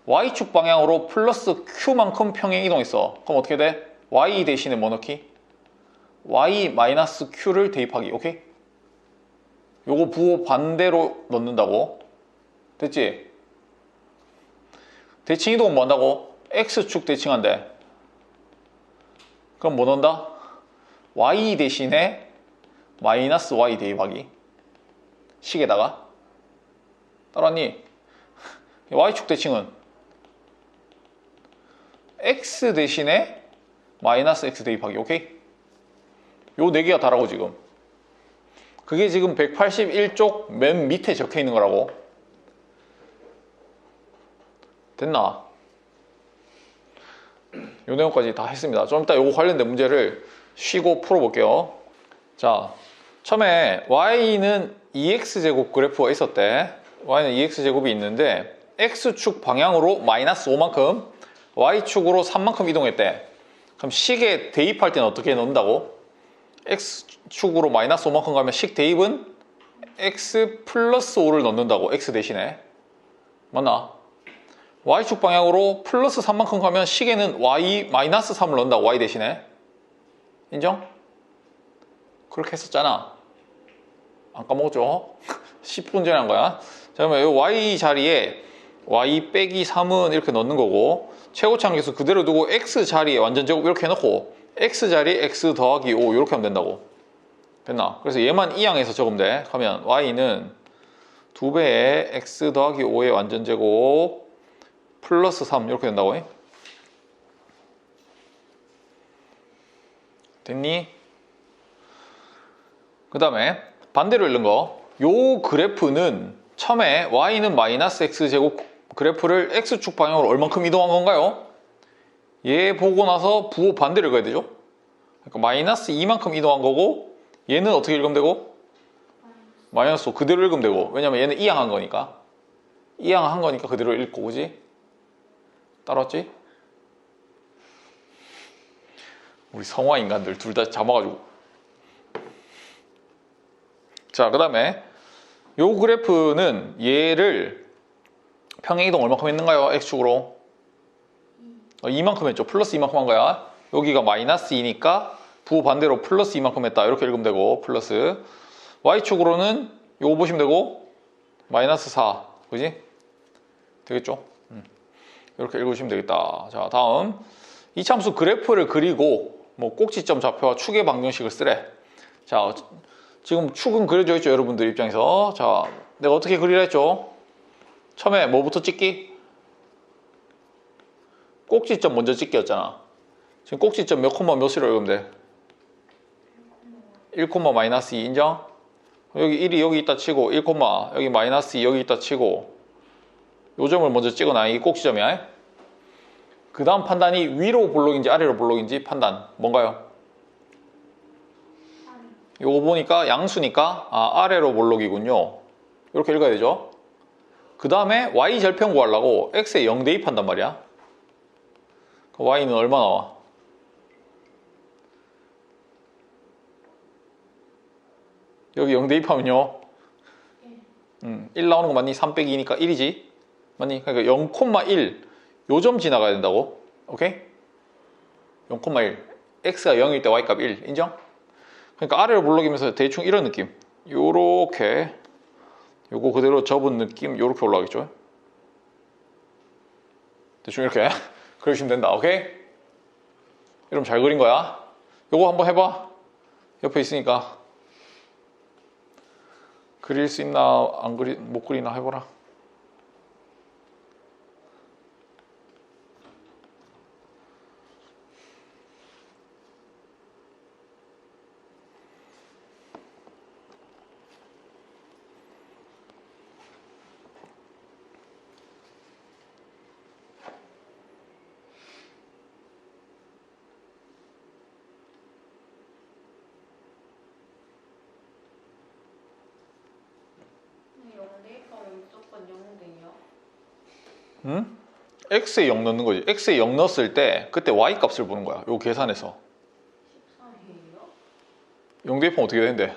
y축 방향으로 플러스 q만큼 평행 이동했어. 그럼 어떻게 돼? y 대신에 뭐 넣기? y 마이너스 q를 대입하기. 오케이? 요거 부호 반대로 넣는다고. 됐지? 대칭 이동은 뭐 한다고? x축 대칭한대. 그럼 뭐 넣는다? y 대신에 마이너스 y 대입하기. 식에다가. 따라왔니? y축 대칭은 x 대신에 마이너스 x 대입하기. 오케이? 요 4개가 다라고 지금. 그게 지금 181쪽 맨 밑에 적혀 있는 거라고. 됐나? 요 내용까지 다 했습니다. 좀 이따 요거 관련된 문제를 쉬고 풀어볼게요. 자, 처음에 y는 2x제곱 그래프가 있었대. y는 2x제곱이 있는데 x축 방향으로 마이너스 5만큼 y축으로 3만큼 이동했대. 그럼 식에 대입할 때는 어떻게 넣는다고? x축으로 마이너스 5만큼 가면 식 대입은 x 플러스 5를 넣는다고. x 대신에. 맞나? y축 방향으로 플러스 3만큼 가면 식에는 y 마이너스 3을 넣는다고. y 대신에. 인정? 그렇게 했었잖아. 안 까먹었죠? 10분 전에 한 거야. 자, 그러면 이 y 자리에 y 빼기 3은 이렇게 넣는 거고, 최고차항계수 그대로 두고 x 자리에 완전 제곱 이렇게 해놓고 x 자리에 x 더하기 5 이렇게 하면 된다고. 됐나? 그래서 얘만 이항에서 적으면 돼. 하면 y는 2배의 x 더하기 5의 완전 제곱 플러스 3 이렇게 된다고. 됐니? 그 다음에 반대로 읽는 거. 요 그래프는 처음에 y는 마이너스 x제곱 그래프를 x축 방향으로 얼만큼 이동한 건가요? 얘 보고 나서 부호 반대로 읽어야 되죠? 그러니까 마이너스 2만큼 이동한 거고, 얘는 어떻게 읽으면 되고? 마이너스 5 그대로 읽으면 되고. 왜냐면 얘는 이항한 거니까. 이항한 거니까 그대로 읽고, 그지? 따라왔지? 우리 성화 인간들 둘 다 잡아가지고. 자, 그 다음에 요 그래프는 얘를 평행 이동 얼마큼 했는가요? x축으로 2만큼 했죠. 플러스 2만큼 한 거야. 여기가 마이너스 2니까 부호 반대로 플러스 2만큼 했다. 이렇게 읽으면 되고, 플러스 y축으로는 요거 보시면 되고 마이너스 4. 그지? 되겠죠? 이렇게 읽으시면 되겠다. 자, 다음 이참수 그래프를 그리고 뭐 꼭지점 좌표와 축의 방정식을 쓰래. 자, 지금 축은 그려져 있죠, 여러분들 입장에서. 자, 내가 어떻게 그리라 했죠? 처음에 뭐부터 찍기? 꼭지점 먼저 찍기였잖아. 지금 꼭지점 몇 콤마 몇으로 읽으면 돼? 1 콤마 마이너스 2 인정? 여기 1이 여기 있다 치고 1 콤마 여기 마이너스 2 여기 있다 치고 요 점을 먼저 찍어놔. 이게 꼭지점이야. 그 다음 판단이 위로 볼록인지 아래로 볼록인지 판단 뭔가요? 요거 보니까 양수니까 아래로 볼록이군요. 이렇게 읽어야 되죠. 그 다음에 y 절편 구하려고 x에 0 대입한단 말이야. y는 얼마 나와? 여기 0 대입하면요 1 나오는 거 맞니? 3 빼기 2니까 1이지 맞니? 그러니까 0,1 요 점 지나가야 된다고. 오케이? 0,1 x가 0일 때 y값 1 인정? 그러니까 아래로 물러기면서 대충 이런 느낌 요렇게 요거 그대로 접은 느낌 요렇게 올라가겠죠. 대충 이렇게 그려주시면 된다. 오케이? 이러면 잘 그린 거야. 요거 한번 해봐. 옆에 있으니까 그릴 수 있나 못 그리나 해보라. 응? x에 0 넣는 거지. x에 0 넣었을 때 그때 y 값을 보는 거야. 요 계산해서 0 대입하면 어떻게 되는데?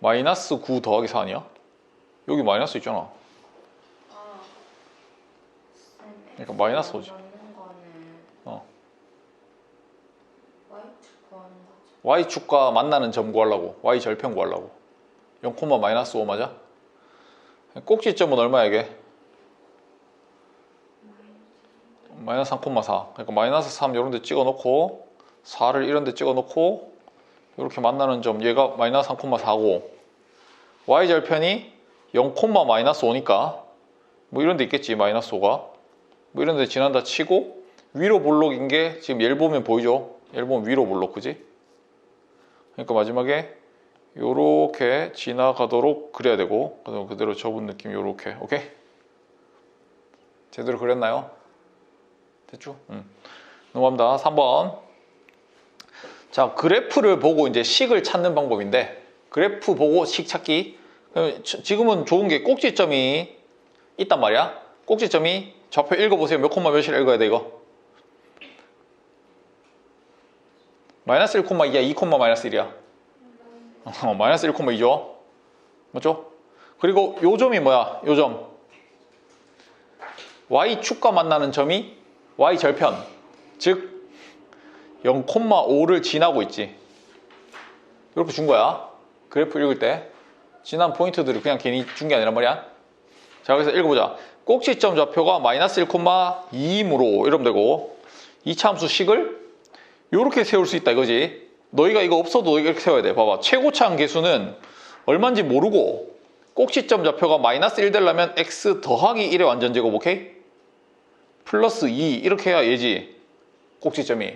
마이너스 9 더하기 4 아니야? 여기 마이너스 있잖아. 그러니까 마이너스 오지. y축과 만나는 점 구하려고. y 절편 구하려고. 0, 마이너스 5 맞아? 꼭지점은 얼마야 이게? 마이너스 3,4. 그러니까 마이너스 3 이런 데 찍어 놓고 4를 이런 데 찍어 놓고 이렇게 만나는 점 얘가 마이너스 3,4고 y 절편이 0, 마이너스 5니까 뭐 이런 데 있겠지. 마이너스 5가 뭐 이런 데 지난다 치고 위로 볼록인 게 지금 얘를 보면 보이죠? 얘를 보면 위로 볼록 그지? 그러니까 마지막에 요렇게 지나가도록 그려야 되고 그대로 접은 느낌 요렇게. 오케이? 제대로 그렸나요? 됐죠? 넘어갑니다. 3번. 자, 그래프를 보고 이제 식을 찾는 방법인데 그래프 보고 식 찾기. 지금은 좋은 게 꼭지점이 있단 말이야. 꼭지점이 좌표 읽어보세요. 몇 콤마 몇을 읽어야 돼 이거? 마이너스 1,2야 2, 마이너스 1이야? 마이너스 1,2죠? 맞죠? 그리고 요 점이 뭐야? 요 점 y축과 만나는 점이 y절편 즉 0,5를 지나고 있지. 이렇게 준 거야. 그래프 읽을 때 지난 포인트들을 그냥 괜히 준 게 아니란 말이야. 자, 그래서 읽어보자. 꼭지점 좌표가 마이너스 1,2이므로 이러면 되고 이차함수 식을 이렇게 세울 수 있다 이거지. 너희가 이거 없어도 이렇게 세워야 돼. 봐봐. 최고차항 계수는 얼마인지 모르고 꼭지점 좌표가 마이너스 1 되려면 x 더하기 1의 완전제곱. 오케이? 플러스 2 이렇게 해야 얘지. 꼭지점이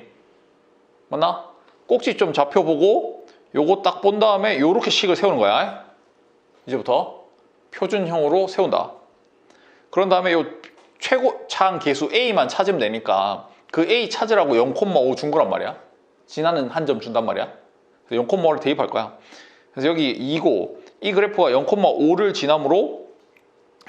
맞나? 꼭지점 좌표 보고 요거 딱 본 다음에 요렇게 식을 세우는 거야. 이제부터 표준형으로 세운다. 그런 다음에 요 최고차항 계수 A만 찾으면 되니까 그 A 찾으라고 0,5 준 거란 말이야. 지나는 한 점 준단 말이야. 0,5를 대입할 거야. 그래서 여기 2고 이 그래프가 0,5를 지나므로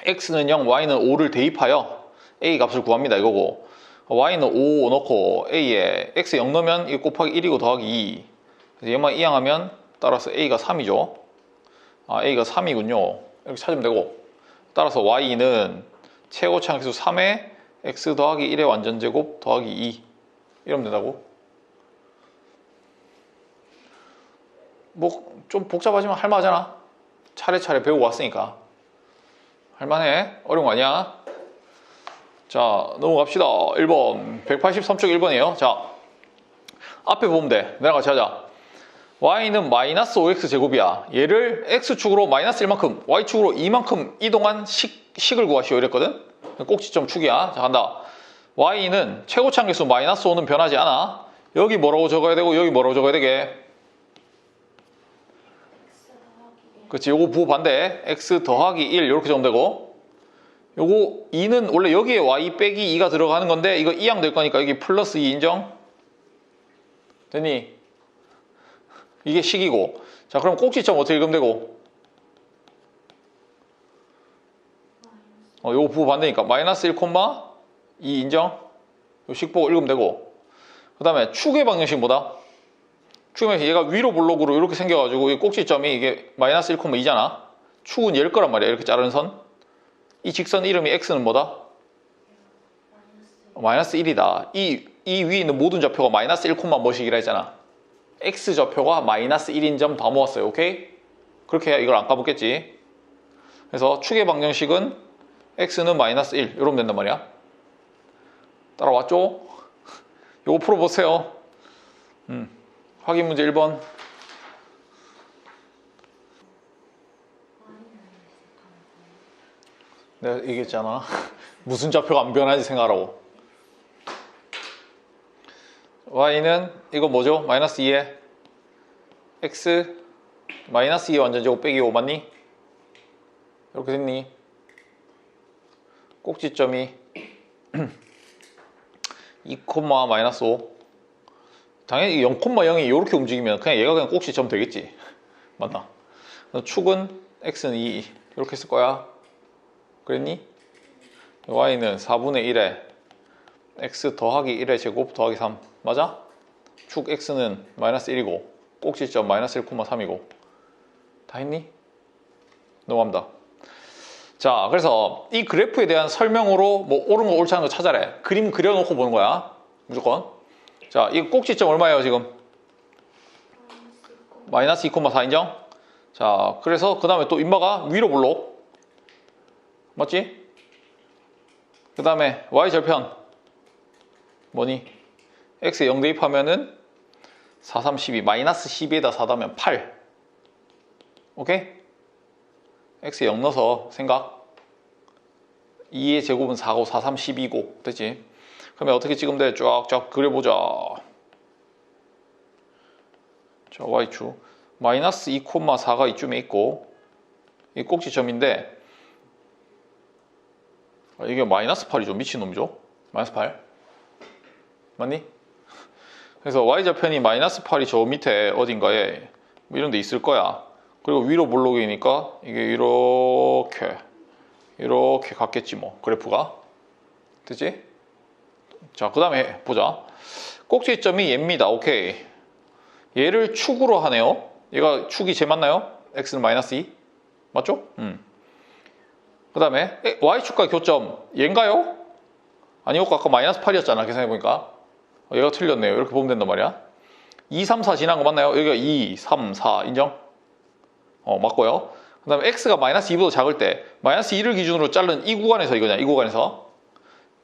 x는 0, y는 5를 대입하여 A 값을 구합니다 이거고 y는 5 넣고 A에 x 0 넣으면 이거 곱하기 1이고 더하기 2 그래서 얘만 이항하면 따라서 A가 3이죠. 아 A가 3이군요. 이렇게 찾으면 되고 따라서 y는 최고차항 계수 3에 x 더하기 1의 완전제곱 더하기 2 이러면 된다고. 뭐 좀 복잡하지만 할만하잖아. 차례차례 배우고 왔으니까 할만해. 어려운 거 아니야. 자, 넘어갑시다. 1번 183쪽 1번이에요 자, 앞에 보면 돼. 내랑 같이 하자. y는 마이너스 5x 제곱이야. 얘를 x축으로 마이너스 1만큼 y축으로 2만큼 이동한 식을 구하시오 이랬거든. 꼭지점 축이야. 자, 간다. y는 최고차항 계수 마이너스 5는 변하지 않아. 여기 뭐라고 적어야 되고 여기 뭐라고 적어야 되게? 그렇지. 요거 부호 반대 x 더하기 1 이렇게 적으면 되고 요거 2는 원래 여기에 y 빼기 2가 들어가는 건데 이거 이항 될 거니까 여기 플러스 2 인정? 됐니? 이게 식이고 자 그럼 꼭지점 어떻게 읽으면 되고? 요거 부호 반대니까 마이너스 1, 2 인정? 요 식 보고 읽으면 되고 그 다음에 축의 방정식 뭐다? 축의 얘가 위로 볼록으로 이렇게 생겨가지고 이 꼭지점이 이게 마이너스 1,2잖아. 축은 얘일 거란 말이야. 이렇게 자른 선. 이 직선 이름이 x는 뭐다? 마이너스 1이다. 이 위에 있는 모든 좌표가 마이너스 1, 뭐씩이라 했잖아. x 좌표가 마이너스 1인 점 다 모았어요. 오케이? 그렇게 해야 이걸 안 까먹겠지. 그래서 축의 방정식은 x는 마이너스 1 이러면 된단 말이야. 따라왔죠? 요거 풀어보세요. 확인 문제 1번. 내가 얘기했잖아. 무슨 좌표가 안 변하지 생각하라고. y는 이거 뭐죠? 마이너스 2에 x 마이너스 2 완전제곱 빼기 5 맞니? 이렇게 됐니? 꼭지점이 2, 마이너스 5. 당연히 0,0이 이렇게 움직이면 그냥 얘가 그냥 꼭지점 되겠지. 맞나? 축은 x는 2 이렇게 했을 거야. 그랬니? y는 4분의 1에 x 더하기 1의 제곱 더하기 3 맞아? 축 x는 마이너스 1이고 꼭지점 마이너스 1,3이고 다 했니? 넘어갑니다. 자, 그래서 이 그래프에 대한 설명으로 뭐 옳은 거 옳지 않은 거 찾아래. 그림 그려놓고 보는 거야 무조건. 자, 이 꼭지점 얼마예요 지금? 마이너스 2,4 인정? 자, 그래서 그 다음에 또 인마가 위로 볼록 맞지? 그 다음에 y절편 뭐니? x에 0 대입하면은 4, 3, 12 마이너스 12에다 4 더하면 8 오케이? x에 0 넣어서 생각 2의 제곱은 4고 4, 3, 12고 됐지? 그러면 어떻게 찍으면 돼? 쫙쫙 그려보자. 자, y축 마이너스 2,4가 이쯤에 있고 이 꼭지점인데 이게 마이너스 8이죠. 미친놈이죠. 마이너스 8 맞니? 그래서 y좌편이 마이너스 8이 저 밑에 어딘가에 뭐 이런 데 있을 거야. 그리고 위로 볼록이니까 이게 이렇게 갔겠지 뭐 그래프가. 됐지? 자, 그 다음에 보자. 꼭지점이 얘입니다. 오케이. 얘를 축으로 하네요. 얘가 축이 제 맞나요? x는 마이너스 2 맞죠? 그 다음에 y축과 교점 얘인가요? 아니요, 아까 마이너스 8이었잖아 계산해보니까. 얘가 틀렸네요. 이렇게 보면 된단 말이야. 2, 3, 4 지난 거 맞나요? 여기가 2, 3, 4 인정? 맞고요. 그 다음에 x가 마이너스 2보다 작을 때 마이너스 2를 기준으로 자른 이 구간에서 이거냐, 이 구간에서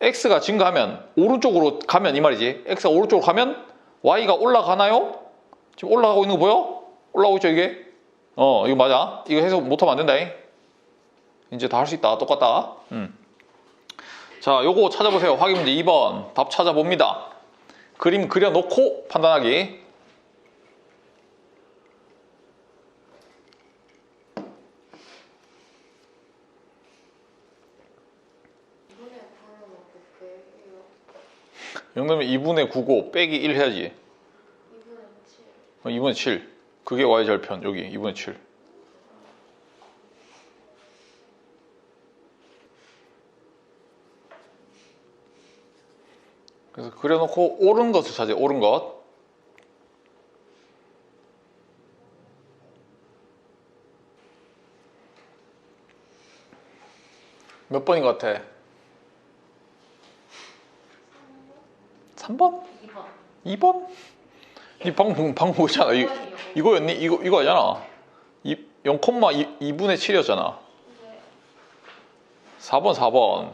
x가 증가하면 오른쪽으로 가면 이 말이지. x가 오른쪽으로 가면 y가 올라가나요? 지금 올라가고 있는 거 보여? 올라오고 있죠 이게? 이거 맞아. 이거 해석 못하면 안 된다. 이제 다 할 수 있다. 똑같다. 자, 요거 찾아보세요. 확인 문제 2번 답 찾아봅니다. 그림 그려놓고 판단하기. 영남이 2분의 9고 빼기 1 해야지. 2분의 7. 그게 y절편. 여기 2분의 7. 그래서 그려놓고 옳은 것을 찾아요. 옳은 것. 몇 번인 것 같아? 3번? 2번? 이 방금 보잖아. 이거였니? 이거 아니잖아. 0,2분의 7이었잖아. 4번.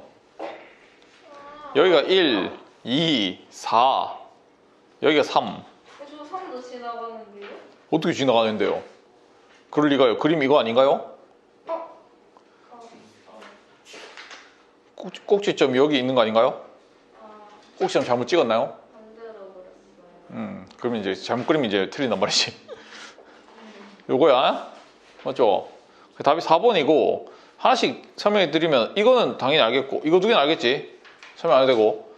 여기가 1, 2, 4. 여기가 3. 저 3도 지나가는데요? 어떻게 지나가는데요? 그럴 리가요. 그림 이거 아닌가요? 꼭지점 여기 있는 거 아닌가요? 꼭지점 잘못 찍었나요? 반대로 그렸어요. 그러면 이제 잘못 그리면 이제 틀린단 말이지. 요거야. 맞죠? 답이 4번이고 하나씩 설명해 드리면 이거는 당연히 알겠고 이거 두 개는 알겠지? 설명 안 해도 되고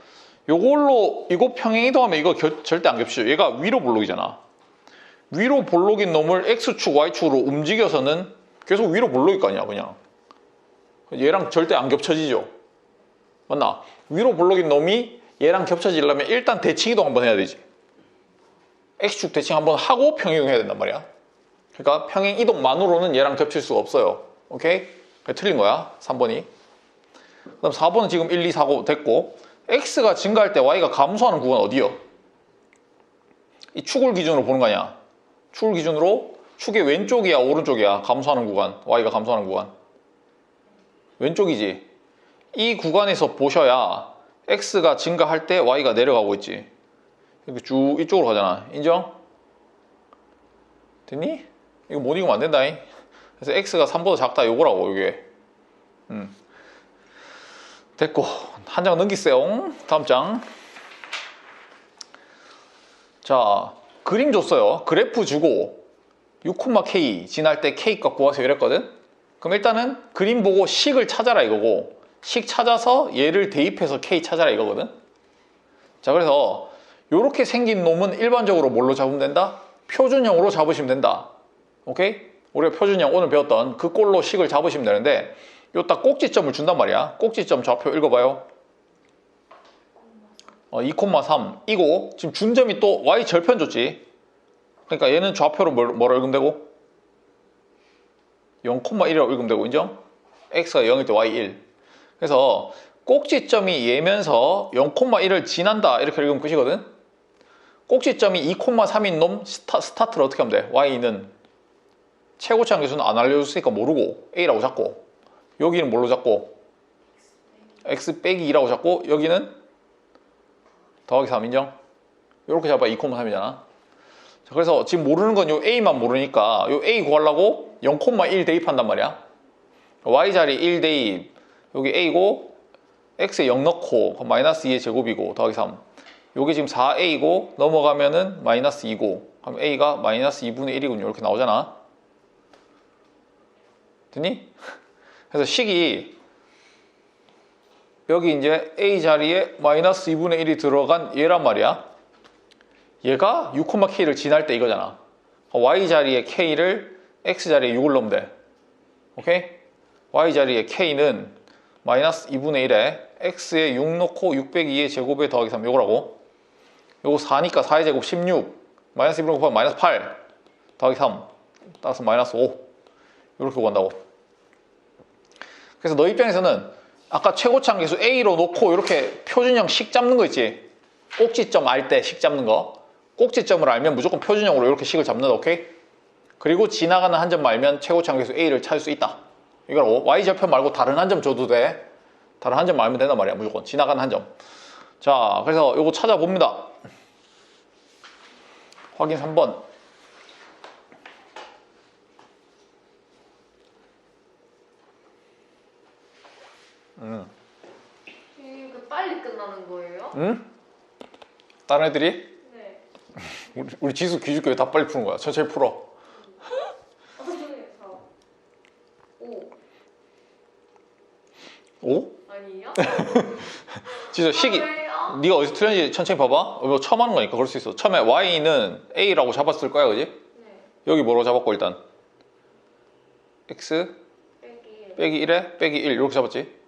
요걸로 이거 평행 이동하면 이거 절대 안 겹치죠. 얘가 위로 볼록이잖아. 위로 볼록인 놈을 X축, Y축으로 움직여서는 계속 위로 볼록일 거 아니야 그냥. 얘랑 절대 안 겹쳐지죠. 맞나? 위로 볼록인 놈이 얘랑 겹쳐지려면 일단 대칭 이동 한번 해야 되지. x축 대칭 한번 하고 평행이동해야 된단 말이야. 그러니까 평행 이동만으로는 얘랑 겹칠 수가 없어요. 오케이? 틀린 거야 3번이. 그다음 4번은 지금 1, 2, 4, 5 됐고, x가 증가할 때 y가 감소하는 구간 어디요? 이 축을 기준으로 보는 거 아니야. 축을 기준으로 축의 왼쪽이야 오른쪽이야 감소하는 구간, y가 감소하는 구간? 왼쪽이지. 이 구간에서 보셔야 x가 증가할 때 y가 내려가고 있지. 이렇게 쭉 이쪽으로 가잖아. 인정? 됐니? 이거 못 읽으면 안 된다잉. 그래서 x가 3보다 작다 요거라고 이게. 됐고 한 장 넘기세요. 다음 장. 자, 그림 줬어요. 그래프 주고 6,k 지날 때 k값 구하세요 이랬거든. 그럼 일단은 그림 보고 식을 찾아라 이거고, 식 찾아서 얘를 대입해서 k 찾아라 이거거든. 자, 그래서 이렇게 생긴 놈은 일반적으로 뭘로 잡으면 된다? 표준형으로 잡으시면 된다. 오케이? 우리가 표준형 오늘 배웠던 그 꼴로 식을 잡으시면 되는데, 요 딱 꼭지점을 준단 말이야. 꼭지점 좌표 읽어봐요. 2,3 이고, 지금 준점이 또 y 절편 줬지. 그러니까 얘는 좌표로 뭐라 읽으면 되고? 0,1이라고 읽으면 되고, 인정? x가 0일 때 y 1. 그래서 꼭지점이 얘면서 0,1을 지난다 이렇게 읽으면 끝이거든. 꼭지점이 2,3인 놈 스타트를 어떻게 하면 돼? y는 최고치 한계수는 안 알려줬으니까 모르고 a라고 잡고, 여기는 뭘로 잡고? x 빼기 2라고 잡고, 여기는 더하기 3 인정? 이렇게 잡아 2,3이잖아. 자, 그래서 지금 모르는 건 요 a만 모르니까 요 a 구하려고 0,1 대입한단 말이야. y 자리 1 대입, 여기 a고 x에 0 넣고 마이너스 2의 제곱이고 더하기 3. 요게 지금 4a고 넘어가면은 마이너스 2고, 그럼 a가 마이너스 2분의 1이군요. 이렇게 나오잖아. 됐니? 그래서 식이 여기 이제 a 자리에 마이너스 2분의 1이 들어간 얘란 말이야. 얘가 6,k를 지날 때 이거잖아. y 자리에 k를 x 자리에 6을 넣으면 돼. 오케이? y 자리에 k는 마이너스 2분의 1에 x에 6 넣고 6 빼기 2의 제곱에 더하기 3 요거라고. 요거 4니까 4의 제곱 16 마이너스 2분의 9 마이너스 8 더하기 3 따라서 마이너스 5 이렇게 구한다고. 그래서 너 입장에서는 아까 최고치 한계수 a로 놓고 이렇게 표준형 식 잡는 거 있지. 꼭지점 알 때 식 잡는 거. 꼭지점을 알면 무조건 표준형으로 이렇게 식을 잡는다. 오케이? 그리고 지나가는 한 점 알면 최고치 한계수 a를 찾을 수 있다. 이거라고. y절편 말고 다른 한 점 줘도 돼. 다른 한 점 알면 된단 말이야. 무조건 지나가는 한 점. 자, 그래서 이거 찾아봅니다. 확인 3번. 이거 빨리 끝나는 거예요? 응? 다른 애들이? 네. 우리 지수 기죽교 왜 다 빨리 푸는 거야? 천천히 풀어. 선생님 4 5 5? 아니에요? 진짜 식이 왜요? 네가 어디서 틀렸는지 천천히 봐봐. 이거 처음 하는 거니까 그럴 수 있어. 처음에 y는 a라고 잡았을 거야, 그지? 네. 여기 뭐로 잡았고 일단 x 빼기 빼기 1에 빼기 1 이렇게 잡았지?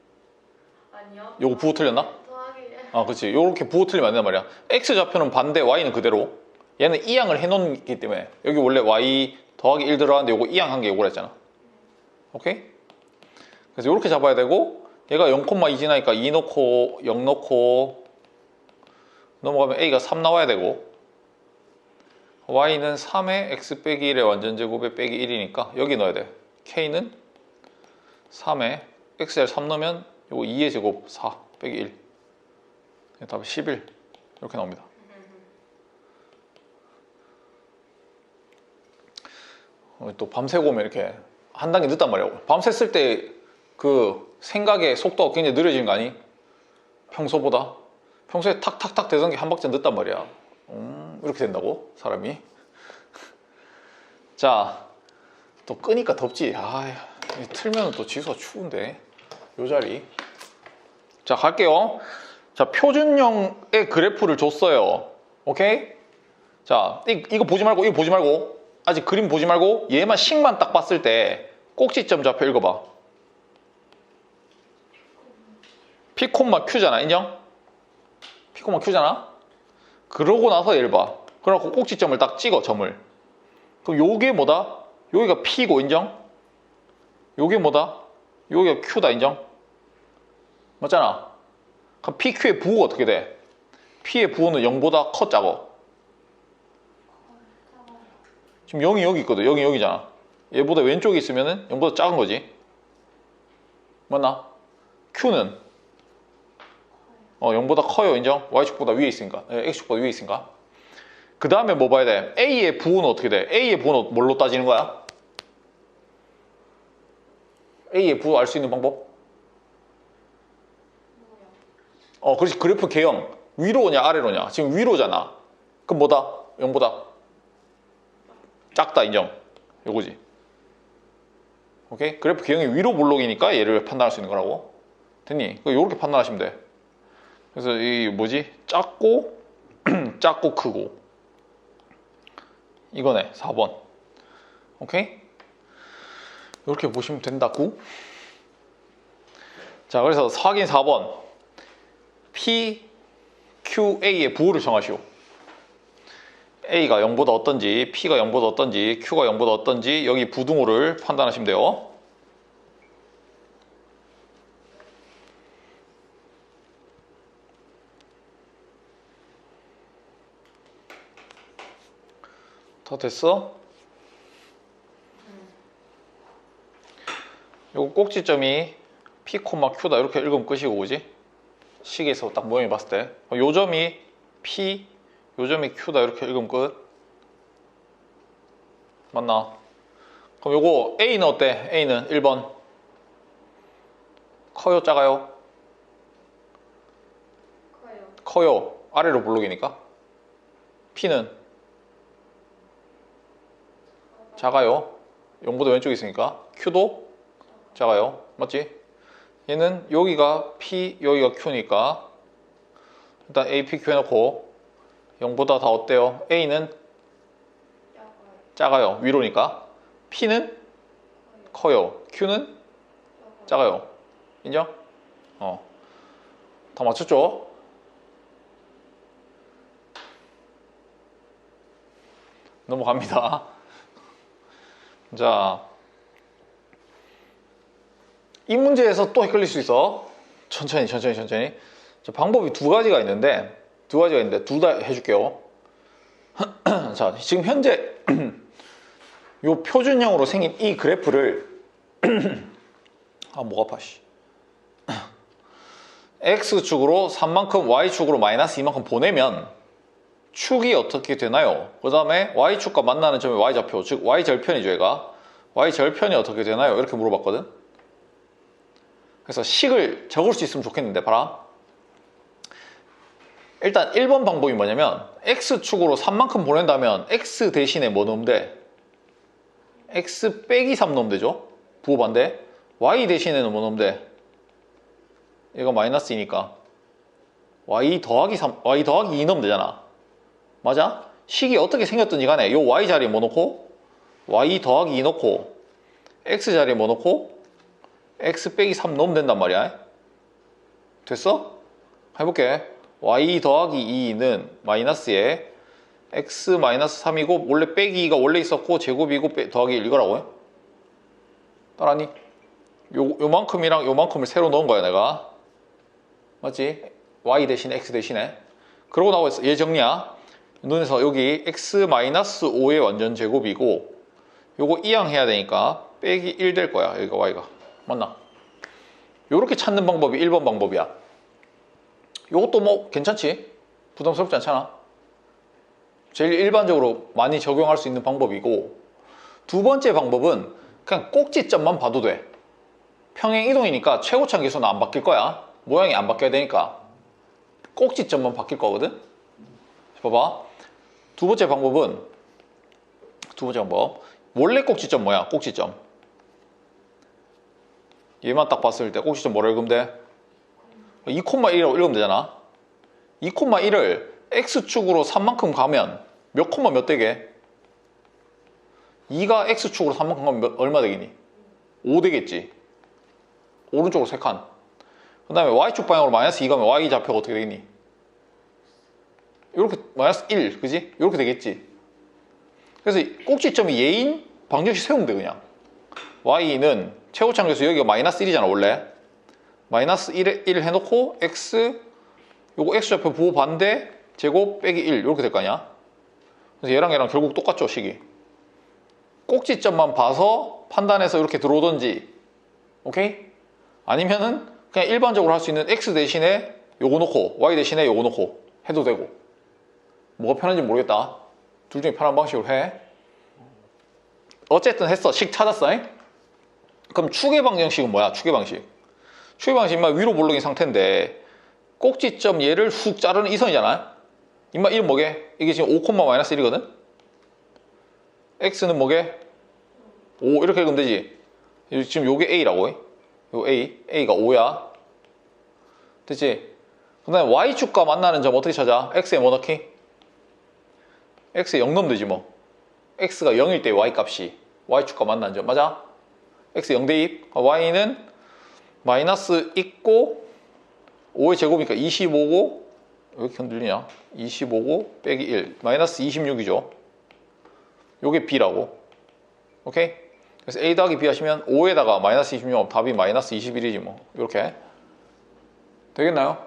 아니요. 요거 부호 틀렸나? 더하기 아, 그렇지. 요렇게 부호 틀리면 안 된단 말이야. x 좌표는 반대, y는 그대로. 얘는 이항을 해놓기 때문에 여기 원래 y 더하기 1 들어갔는데 요거 이항한 게 요거라 했잖아. 오케이? 그래서 요렇게 잡아야 되고, 얘가 0,2 지나니까 2 넣고 0 넣고 넘어가면 a가 3 나와야 되고, y는 3에 x 빼기 1의 완전제곱에 빼기 1이니까 여기 넣어야 돼. k는 3에 x를 3 넣으면 요거 2의 제곱 4 빼기 1. 답은 11 이렇게 나옵니다. 또 밤새고 오면 이렇게 한 단계 늦단 말이야. 밤샜을 때 그 생각의 속도가 굉장히 느려지는 거 아니? 평소보다. 평소에 탁탁탁 되던 게 한 박자 늦단 말이야. 이렇게 된다고 사람이. 자, 또 끄니까 덥지. 아, 틀면 또 지수가 추운데 요 자리. 자, 갈게요. 자, 표준형의 그래프를 줬어요. 오케이? 자, 이거 보지 말고, 이거 보지 말고, 아직 그림 보지 말고 얘만 식만 딱 봤을 때 꼭지점 좌표 읽어봐. P, Q잖아. 인정? P, Q잖아? 그러고 나서 얘를 봐. 그래갖고 꼭지점을 딱 찍어, 점을. 그럼 요게 뭐다? 여기가 P고 인정? 요게 뭐다? 여기가 Q다 인정? 맞잖아. 그럼 PQ의 부호가 어떻게 돼? P의 부호는 0보다 커 작어? 지금 0이 여기 있거든. 0이 여기잖아. 얘보다 왼쪽에 있으면은 0보다 작은 거지. 맞나? Q는 0보다 커요 인정? Y축보다 위에 있으니까. X축보다 위에 있으니까. 그 다음에 뭐 봐야 돼? A의 부호는 어떻게 돼? A의 부호는 뭘로 따지는 거야? A의 부호 알 수 있는 방법? 그렇지. 그래프 개형. 위로냐 아래로냐? 지금 위로잖아. 그럼 뭐다? 0보다 작다 인정? 요거지. 오케이? 그래프 개형이 위로 볼록이니까 얘를 판단할 수 있는 거라고. 됐니? 요렇게 판단하시면 돼. 그래서 이 뭐지? 작고 작고 크고 이거네. 4번. 오케이? 이렇게 보시면 된다고. 자, 그래서 확인 4번. P, Q, A의 부호를 정하시오. A가 0보다 어떤지, P가 0보다 어떤지, Q가 0보다 어떤지 여기 부등호를 판단하시면 돼요. 다 됐어? 요거 꼭지점이 P, Q다 이렇게 읽으면 끝이고 그지? 식에서 딱 모양이 봤을 때 요 점이 P, 요 점이 Q다 이렇게 읽으면 끝. 맞나? 그럼 요거 A는 어때? A는 1번 커요 작아요? 커요. 아래로 볼록이니까. P는 작아요. 0보다 왼쪽에 있으니까. Q도 작아요. 맞지? 얘는 여기가 P, 여기가 Q니까 일단 A, P, Q 해놓고 0보다 다 어때요? A는 작아요. 위로니까. P는 커요. Q는 작아요. 인정? 다 맞췄죠? 넘어갑니다. 자, 이 문제에서 또 헷갈릴 수 있어. 천천히. 자, 방법이 두 가지가 있는데 둘 다 해줄게요. 자, 지금 현재 요 표준형으로 생긴 이 그래프를 목 아파 씨. X축으로 3만큼 Y축으로 마이너스 2만큼 보내면 축이 어떻게 되나요? 그 다음에 Y축과 만나는 점이 Y좌표, 즉 Y절편이죠 얘가. Y절편이 어떻게 되나요? 이렇게 물어봤거든. 그래서 식을 적을 수 있으면 좋겠는데 봐라. 일단 1번 방법이 뭐냐면 X축으로 3만큼 보낸다면 X 대신에 뭐 넣으면 돼? X 빼기 3 넣으면 되죠? 부호 반대. Y 대신에는 뭐 넣으면 돼? 얘가 마이너스 2니까 Y 더하기 3, Y 더하기 2 넣으면 되잖아. 맞아? 식이 어떻게 생겼든지 간에 요 Y 자리에 뭐 넣고 Y 더하기 2 넣고 X 자리에 뭐 넣고 X 빼기 3 넣으면 된단 말이야. 됐어? 해볼게. Y 더하기 2는 마이너스에 X 마이너스 3이고 원래 빼기 2가 원래 있었고 제곱이고 더하기 1 이거라고요. 따라하니? 요만큼이랑 요만큼을 새로 넣은 거야 내가. 맞지? Y 대신에 X 대신에. 그러고 나와 있어. 얘 정리야. 눈에서 여기 X 마이너스 5의 완전 제곱이고 요거 이항해야 되니까 빼기 1 될 거야. 여기가 Y가. 맞나? 요렇게 찾는 방법이 1번 방법이야. 요것도 뭐 괜찮지? 부담스럽지 않잖아. 제일 일반적으로 많이 적용할 수 있는 방법이고, 두 번째 방법은 그냥 꼭지점만 봐도 돼. 평행 이동이니까 최고차 계수는 안 바뀔 거야. 모양이 안 바뀌어야 되니까 꼭지점만 바뀔 거거든. 봐봐. 두 번째 방법 원래 꼭지점 뭐야? 꼭지점 얘만 딱 봤을 때 꼭지점 뭐라 읽으면 돼? 2,1이라고 읽으면 되잖아. 2,1을 X축으로 3만큼 가면 몇 콤마 몇 되게? 2가 X축으로 3만큼 가면 얼마 되겠니? 5 되겠지. 오른쪽으로 3칸. 그 다음에 Y축 방향으로 마이너스 2 가면 Y좌표가 어떻게 되겠니? 이렇게 마이너스 1, 그지? 이렇게 되겠지. 그래서 꼭지점이 얘인 방정식 세우면 돼 그냥. y는 최고차항계수 여기가 마이너스 1이잖아 원래. 마이너스 1 해놓고 x 요거 x좌표 부호 반대 제곱 빼기 1 이렇게 될 거 아니야. 그래서 얘랑 결국 똑같죠 식이. 꼭지점만 봐서 판단해서 이렇게 들어오던지, 오케이? 아니면은 그냥 일반적으로 할 수 있는 x 대신에 요거 놓고 y 대신에 요거 놓고 해도 되고. 뭐가 편한지 모르겠다. 둘 중에 편한 방식으로 해. 어쨌든 했어. 식 찾았어. 잉? 그럼 추계 방정식은 뭐야? 추계 방식. 추계 방식은 위로 볼록인 상태인데 꼭지점 얘를 훅 자르는 이 선이잖아. 임마 1은 뭐게? 이게 지금 5, 마이너스 1이거든? x는 뭐게? 5 이렇게 읽으면 되지. 지금 요게 a라고. 요 a가 5야. 됐지? 그 다음에 y축과 만나는 점 어떻게 찾아? x에 뭐 넣기? x에 0 넣으면 되지 뭐. x가 0일 때 y값이 y축과 만나는 점 맞아? x 0 대입. y는 마이너스 있고 5의 제곱이니까 25고 왜 이렇게 흔들리냐? 25고 빼기 1 마이너스 26이죠. 요게 b라고. 오케이? 그래서 a 더하기 b 하시면 5에다가 마이너스 26 답이 마이너스 21이지 뭐. 이렇게 되겠나요?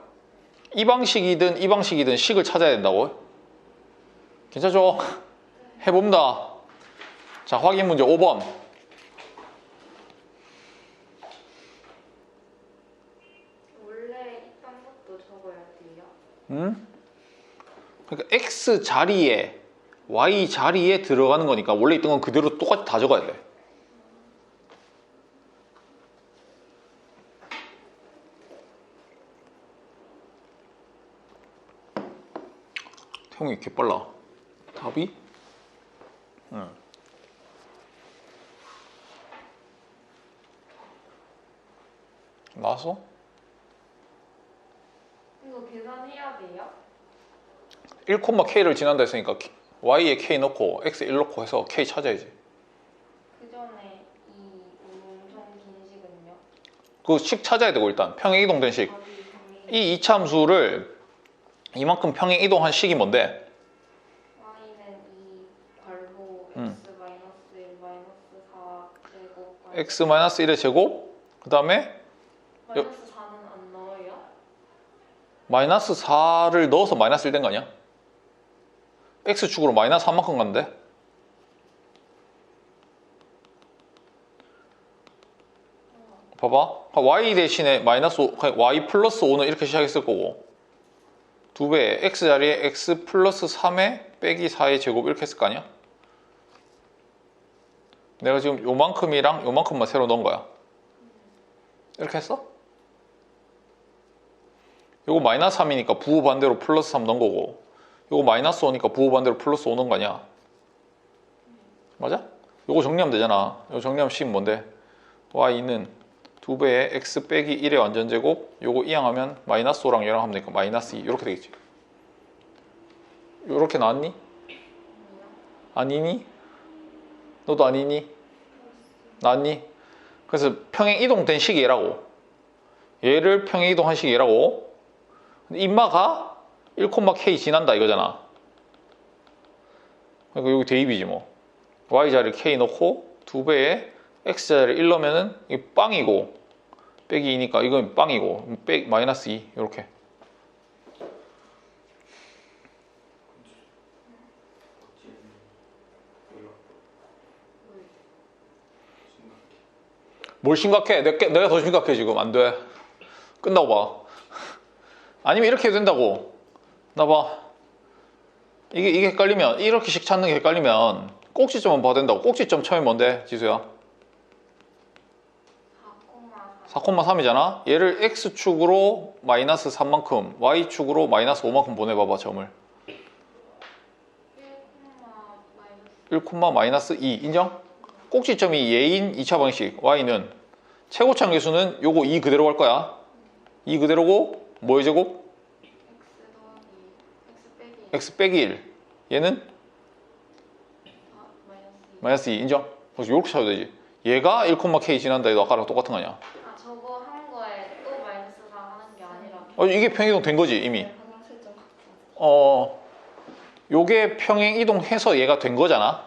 이 방식이든 이 방식이든 식을 찾아야 된다고. 괜찮죠? 해봅니다. 자, 확인 문제 5번. 원래 있던 것도 적어야 돼요? 그러니까 x 자리에 y 자리에 들어가는 거니까 원래 있던 건 그대로 똑같이 다 적어야 돼. 태용이 이렇게 빨라. 답이? 나왔어? 이거 계산해야 돼요? 1,k를 지난다 했으니까 y에 k 넣고 x에 1 넣고 해서 k 찾아야지. 그 전에 이 엄청 긴 식은요? 그 식 찾아야 되고 일단 평행 이동된 식. 답이 정리. 이 이차함수를 이만큼 평행 이동한 식이 뭔데? y는 이 괄호 x 마이너스 1 마이너스 4 제곱 x 마이너스 1의 제곱 그 다음에 마이너스 4는 안 넣어요? 마이너스 4를 넣어서 마이너스 1 된 거 아니야? x축으로 마이너스 3만큼 갔는데 봐봐 y 대신에 마이너스 5, y 플러스 5는 이렇게 시작했을 거고 2배에 x 자리에 x 플러스 3에 빼기 4의 제곱 이렇게 했을 거 아니야? 내가 지금 요만큼이랑 요만큼만 새로 넣은 거야. 이렇게 했어? 요거 마이너스 3이니까 부호 반대로 플러스 3 넣은 거고 요거 마이너스 5니까 부호 반대로 플러스 5 넣은 거 아니야? 맞아? 요거 정리하면 되잖아. 요거 정리하면 식은 뭔데? y는 2배의 x 빼기 1의 완전제곱 요거 이항하면 마이너스 5랑 얘랑 하면 되니까 마이너스 2 이렇게 되겠지. 요렇게 나왔니? 아니니? 너도 아니니? 나왔니? 그래서 평행 이동된 식이 얘라고. 얘를 평행 이동한 식이 얘라고. 근데 인마가 1,k 지난다 이거잖아. 그러니까 여기 대입이지 뭐. y 자리에 k 넣고 2배에 x 자리에 1 넣으면은 이게 빵이고 빼기 2니까 이건 빵이고 마이너스 2 이렇게. 뭘 심각해? 내가 더 심각해 지금. 안 돼. 끝나고 봐. 아니면 이렇게 해도 된다고. 나 봐. 이게 헷갈리면 이렇게 식 찾는 게 헷갈리면 꼭지점만 봐도 된다고. 꼭지점 처음이 뭔데 지수야? 4,3이잖아. 얘를 x축으로 마이너스 3만큼 y축으로 마이너스 5만큼 보내봐봐 점을. 1, 마이너스 2 인정? 꼭지점이 얘인 2차 방식 y는 최고차항 계수는 요거 2 그대로 갈 거야. 2 그대로고 뭐의 제곱? x 빼기 1 얘는? 마이너스 2 인정? 그래서 요렇게 찾아야 되지. 얘가 1,k 지난다 해도 아까랑 똑같은 거 아니야? 아 저거 한 거에 또 마이너스 4 하는 게 아니라 이게 평행이동 된 거지 이미. 방향 설정 같은 요게 평행 이동해서 얘가 된 거잖아.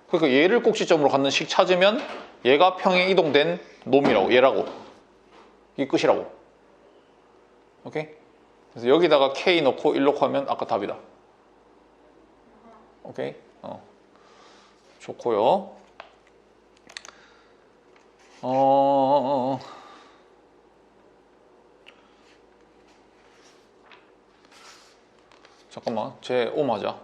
그러니까 얘를 꼭지점으로 갖는 식 찾으면 얘가 평행 이동된 놈이라고, 얘라고. 이게 끝이라고. 오케이? 그래서 여기다가 K 넣고 1 넣고 하면 아까 답이다. 오케이? 좋고요. 잠깐만, 제 옴하자.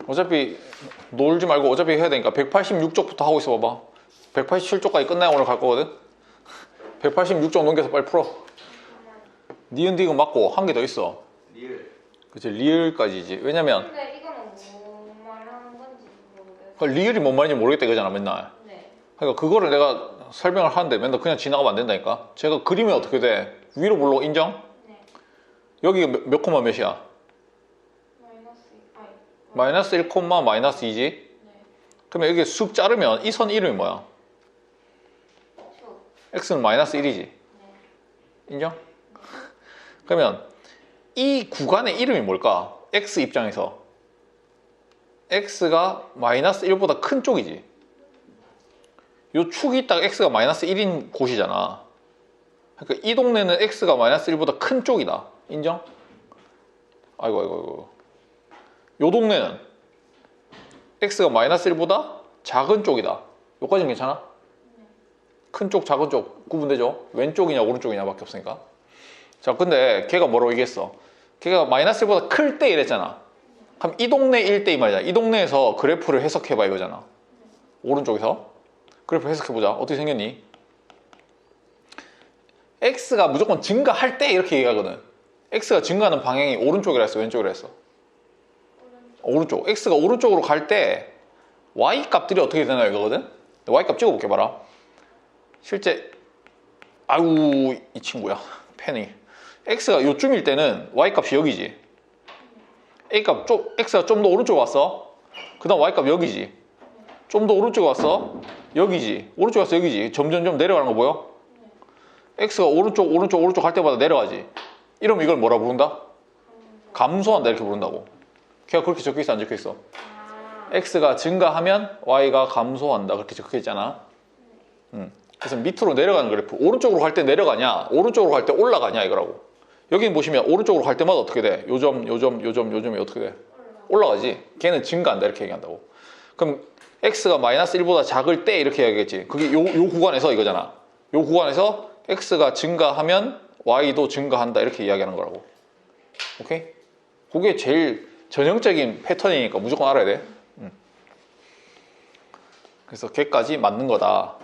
어차피 놀지 말고 어차피 해야 되니까 186쪽부터 하고 있어 봐봐. 187쪽까지 끝나야 오늘 갈 거거든. 186쪽 넘겨서 빨리 풀어. 니은 디귿 맞고 한 개 더 있어. 리을. 그치, 리을까지지. 왜냐면 근데 이거는 뭔 말하는 건지 모르겠어요. 그 리을이 뭔 말인지 모르겠다 이거잖아 맨날. 네. 그러니까 그거를 내가 설명을 하는데 맨날 그냥 지나가면 안 된다니까. 제가 그리면 어떻게 돼? 위로 불러 인정? 네. 여기 몇 콤마 몇이야? 마이너스 1 콤마 마이너스 2지? 네. 그러면 여기 쑥 자르면 이 선 이름이 뭐야? 축. x는 마이너스 1이지? 네. 인정? 그러면 이 구간의 이름이 뭘까? x 입장에서 x가 마이너스 1보다 큰 쪽이지. 요 축이 있다가 x가 마이너스 1인 곳이잖아. 그러니까 이 동네는 x가 마이너스 1보다 큰 쪽이다. 인정? 아이고. 요 동네는 x가 마이너스 1보다 작은 쪽이다. 요까지는 괜찮아? 큰 쪽, 작은 쪽 구분되죠? 왼쪽이냐 오른쪽이냐 밖에 없으니까. 자, 근데 걔가 뭐라고 얘기했어? 걔가 마이너스 1보다 클 때 이랬잖아. 그럼 이 동네 1대 이 말이야. 이 동네에서 그래프를 해석해봐 이거잖아. 오른쪽에서 그래프 해석해보자. 어떻게 생겼니? x가 무조건 증가할 때 이렇게 얘기하거든. x가 증가하는 방향이 오른쪽이라 했어, 왼쪽이라 했어? 오른쪽. x가 오른쪽으로 갈 때 y 값들이 어떻게 되나 이거거든. y 값 찍어볼게 봐라. 실제 아유 이 친구야 펜이. x가 요쯤일 때는 y 값이 여기지. a 값 x가 좀 더 오른쪽 왔어. 그 다음 y 값 여기지. 좀 더 오른쪽 왔어. 여기지. 오른쪽 왔어 여기지. 점점 내려가는 거 보여? x가 오른쪽 갈 때마다 내려가지. 이러면 이걸 뭐라 부른다? 감소한다 이렇게 부른다고. 걔가 그렇게 적혀있어 안 적혀있어? x가 증가하면 y가 감소한다 그렇게 적혀있잖아. 그래서 밑으로 내려가는 그래프. 오른쪽으로 갈 때 내려가냐 오른쪽으로 갈 때 올라가냐 이거라고. 여기 보시면 오른쪽으로 갈 때마다 어떻게 돼? 요점이 어떻게 돼? 올라가지. 걔는 증가한다 이렇게 얘기한다고. 그럼 x가 마이너스 1보다 작을 때 이렇게 얘기하겠지. 그게 요 구간에서 이거잖아. 요 구간에서 x가 증가하면 y도 증가한다 이렇게 이야기하는 거라고. 오케이? 그게 제일 전형적인 패턴이니까 무조건 알아야 돼. 그래서 걔까지 맞는 거다.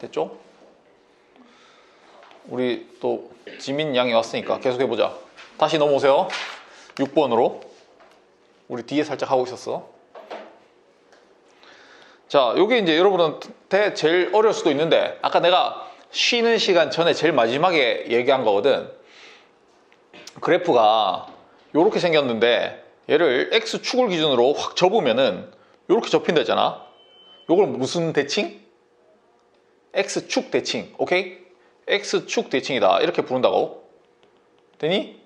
됐죠? 우리 또 지민 양이 왔으니까 계속해보자. 다시 넘어오세요. 6번으로. 우리 뒤에 살짝 하고 있었어. 자, 요게 이제 여러분한테 제일 어려울 수도 있는데 아까 내가 쉬는 시간 전에 제일 마지막에 얘기한 거거든. 그래프가 요렇게 생겼는데 얘를 x축을 기준으로 확 접으면은 요렇게 접힌다 했잖아. 요걸 무슨 대칭? x축 대칭. 오케이? x축 대칭이다 이렇게 부른다고. 되니?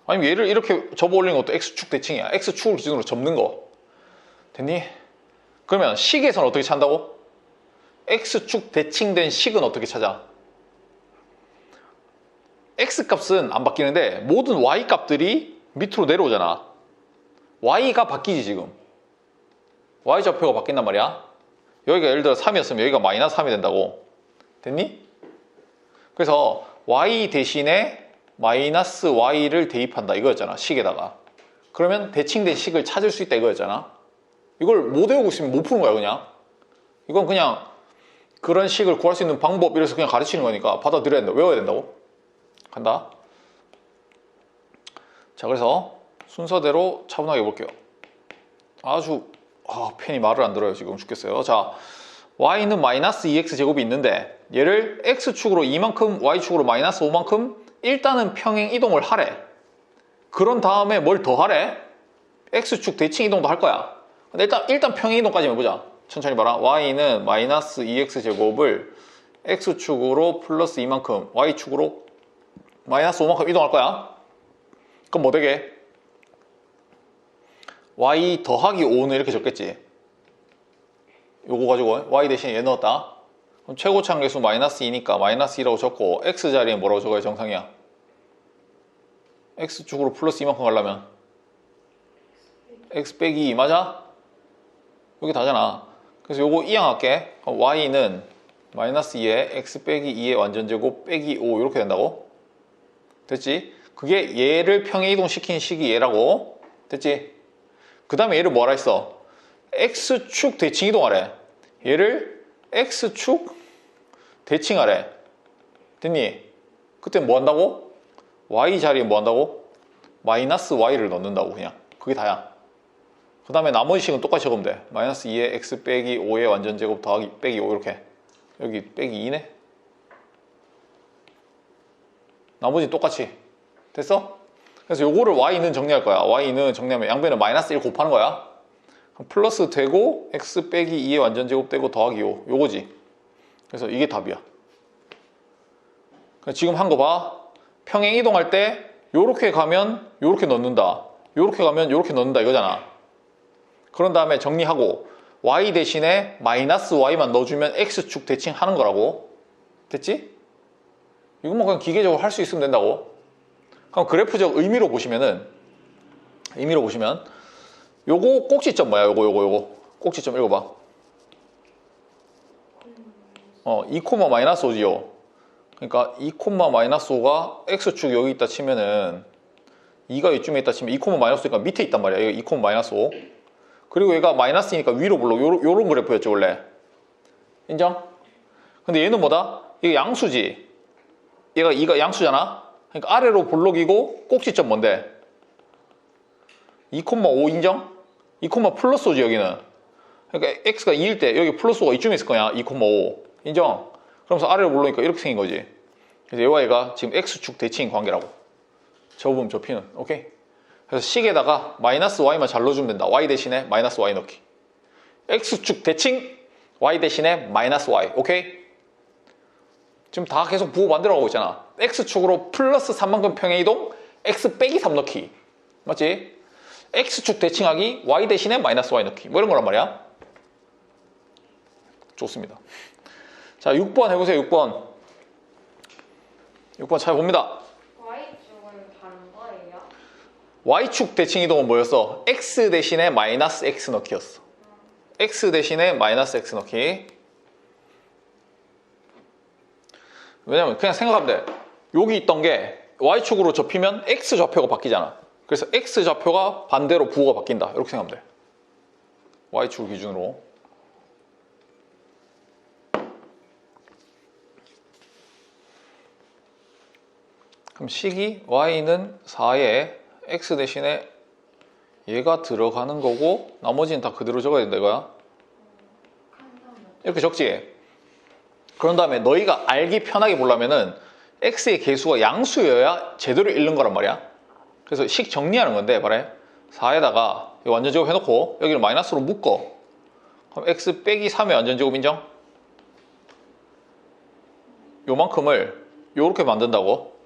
아니면 얘를 이렇게 접어 올리는 것도 x축 대칭이야. x축을 기준으로 접는 거. 됐니? 그러면 식에서는 어떻게 찾는다고? x축 대칭된 식은 어떻게 찾아? x값은 안 바뀌는데 모든 y값들이 밑으로 내려오잖아. y가 바뀌지 지금. y좌표가 바뀐단 말이야. 여기가 예를 들어 3이었으면 여기가 마이너스 3이 된다고. 됐니? 그래서 y 대신에 마이너스 y를 대입한다 이거였잖아 식에다가. 그러면 대칭된 식을 찾을 수 있다 이거였잖아. 이걸 못 외우고 있으면 못 푸는 거야 그냥. 이건 그냥 그런 식을 구할 수 있는 방법 이래서 그냥 가르치는 거니까 받아들여야 된다. 외워야 된다고. 간다. 자, 그래서 순서대로 차분하게 볼게요. 아주 펜이 말을 안 들어요 지금. 죽겠어요. 자, y는 마이너스 2x 제곱이 있는데 얘를 x축으로 2만큼 y축으로 마이너스 5만큼 일단은 평행 이동을 하래. 그런 다음에 뭘 더 하래? x축 대칭 이동도 할 거야. 근데 일단 평행 이동까지만 해보자. 천천히 봐라. y는 마이너스 2x 제곱을 x축으로 플러스 2만큼 y축으로 마이너스 5만큼 이동할 거야. 그럼 뭐 되게? y 더하기 5는 이렇게 적겠지. 요거 가지고 y 대신 얘 넣었다. 그럼 최고치 한계수 마이너스 2니까 마이너스 2라고 적고 x 자리에 뭐라고 적어야 정상이야? x축으로 플러스 2만큼 가려면 x 빼기 2 맞아? 여기 다잖아. 그래서 요거 이항할게. y는 마이너스 2에 x 빼기 2의 완전제곱 빼기 5 이렇게 된다고? 됐지? 그게 얘를 평행 이동시킨 식이 얘라고. 됐지? 그 다음에 얘를 뭐하라 했어? x축 대칭 이동하래. 얘를 x축 대칭하래. 됐니? 그때 뭐 한다고? y 자리에 뭐 한다고? 마이너스 y를 넣는다고. 그냥 그게 다야. 그 다음에 나머지 식은 똑같이 적으면 돼. 마이너스 2에 x 빼기 5의 완전제곱 더하기 빼기 5 이렇게. 여기 빼기 2네? 나머지 똑같이. 됐어? 그래서 요거를 y는 정리할 거야. y는 정리하면 양변에 마이너스 1 곱하는 거야. 그럼 플러스 되고 x 빼기 2의 완전제곱 되고 더하기 5 요거지. 그래서 이게 답이야. 지금 한 거 봐. 평행 이동할 때 요렇게 가면 요렇게 넣는다. 요렇게 가면 요렇게 넣는다 이거잖아. 그런 다음에 정리하고 y 대신에 마이너스 y만 넣어주면 x축 대칭하는 거라고. 됐지? 이것만 그냥 기계적으로 할 수 있으면 된다고. 그럼 그래프적 의미로 보시면 요거 꼭지점 뭐야? 요거 꼭지점 읽어봐. 2, 마이너스 5지요. 그러니까 2, 마이너스 5가 x축 여기 있다 치면은 2가 이쯤에 있다 치면 2, 마이너스 5니까 밑에 있단 말이야. 이거 2, 마이너스 5. 그리고 얘가 마이너스니까 위로 불러. 요런 그래프였죠 원래. 인정? 근데 얘는 뭐다? 이거 양수지. 얘가 양수잖아. 그러니까 아래로 볼록이고 꼭지점 뭔데? 2,5 인정? 2, 플러스 5지 여기는. 그러니까 x가 2일 때 여기 플러스 5가 이쯤에 있을 거야. 2,5 인정? 그러면서 아래로 볼록이니까 이렇게 생긴 거지. 그래서 얘와 얘가 지금 x축 대칭 관계라고. 접으면 접히는. 오케이? 그래서 식에다가 마이너스 y만 잘 넣어주면 된다. y 대신에 마이너스 y 넣기. x축 대칭 y 대신에 마이너스 y. 오케이? 지금 다 계속 부호 만들어가고 있잖아. x축으로 플러스 3만큼 평행 이동 x 빼기 3 넣기. 맞지? x축 대칭하기 y 대신에 마이너스 y 넣기. 뭐 이런 거란 말이야. 좋습니다. 자, 6번 해보세요. 6번 찾아봅니다. y축은 다른 거예요? y축 대칭 이동은 뭐였어? x 대신에 마이너스 x 넣기였어. x 대신에 마이너스 x 넣기. 왜냐면 그냥 생각하면 돼. 여기 있던 게 y축으로 접히면 x좌표가 바뀌잖아. 그래서 x좌표가 반대로 부호가 바뀐다. 이렇게 생각하면 돼. y축 기준으로. 그럼 식이 y는 4에 x 대신에 얘가 들어가는 거고 나머지는 다 그대로 적어야 된다 이거야. 이렇게 적지. 그런 다음에 너희가 알기 편하게 보려면은 x의 개수가 양수여야 제대로 읽는 거란 말이야. 그래서 식 정리하는 건데 봐라. 4에다가 완전제곱 해놓고 여기를 마이너스로 묶어. 그럼 x 빼기 3의 완전제곱 인정? 요만큼을 요렇게 만든다고.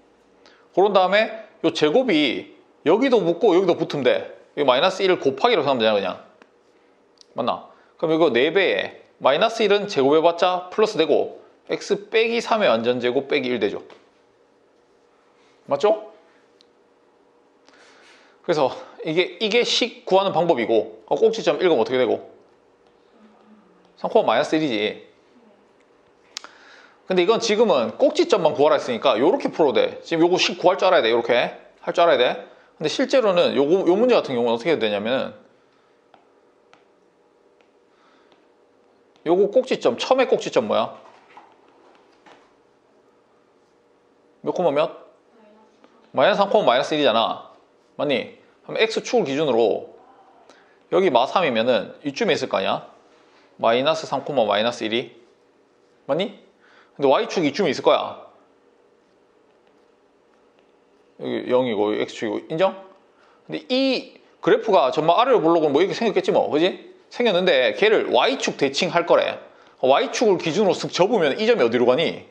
그런 다음에 요 제곱이 여기도 붙고 여기도 붙으면 돼. 이거 마이너스 1을 곱하기로 생각하면 되잖아 그냥. 맞나? 그럼 이거 4배에 마이너스 1은 제곱해봤자 플러스 되고 x 빼기 3의 완전제곱 빼기 1 되죠. 맞죠? 그래서 이게 식 구하는 방법이고 꼭지점 읽으면 어떻게 되고? 3, 마이너스 1이지. 근데 이건 지금은 꼭지점만 구하라 했으니까 요렇게 풀어도 돼. 지금 요거 식 구할 줄 알아야 돼. 요렇게 할 줄 알아야 돼. 근데 실제로는 요 문제 같은 경우는 어떻게 해야 되냐면 요거 꼭지점, 처음에 꼭지점 뭐야? 몇 콤마 몇? 마이너스 3, 마이너스 1이잖아. 맞니? 그럼 x축을 기준으로 여기 마3이면은 이쯤에 있을 거 아니야? 마이너스 3, 마이너스 1이 맞니? 근데 y축이 이쯤에 있을 거야. 여기 0이고 x축이고 인정? 근데 이 그래프가 전부 아래로 볼록은 뭐 이렇게 생겼겠지 뭐 그지? 생겼는데 걔를 y축 대칭할 거래. y축을 기준으로 쓱 접으면 이 점이 어디로 가니?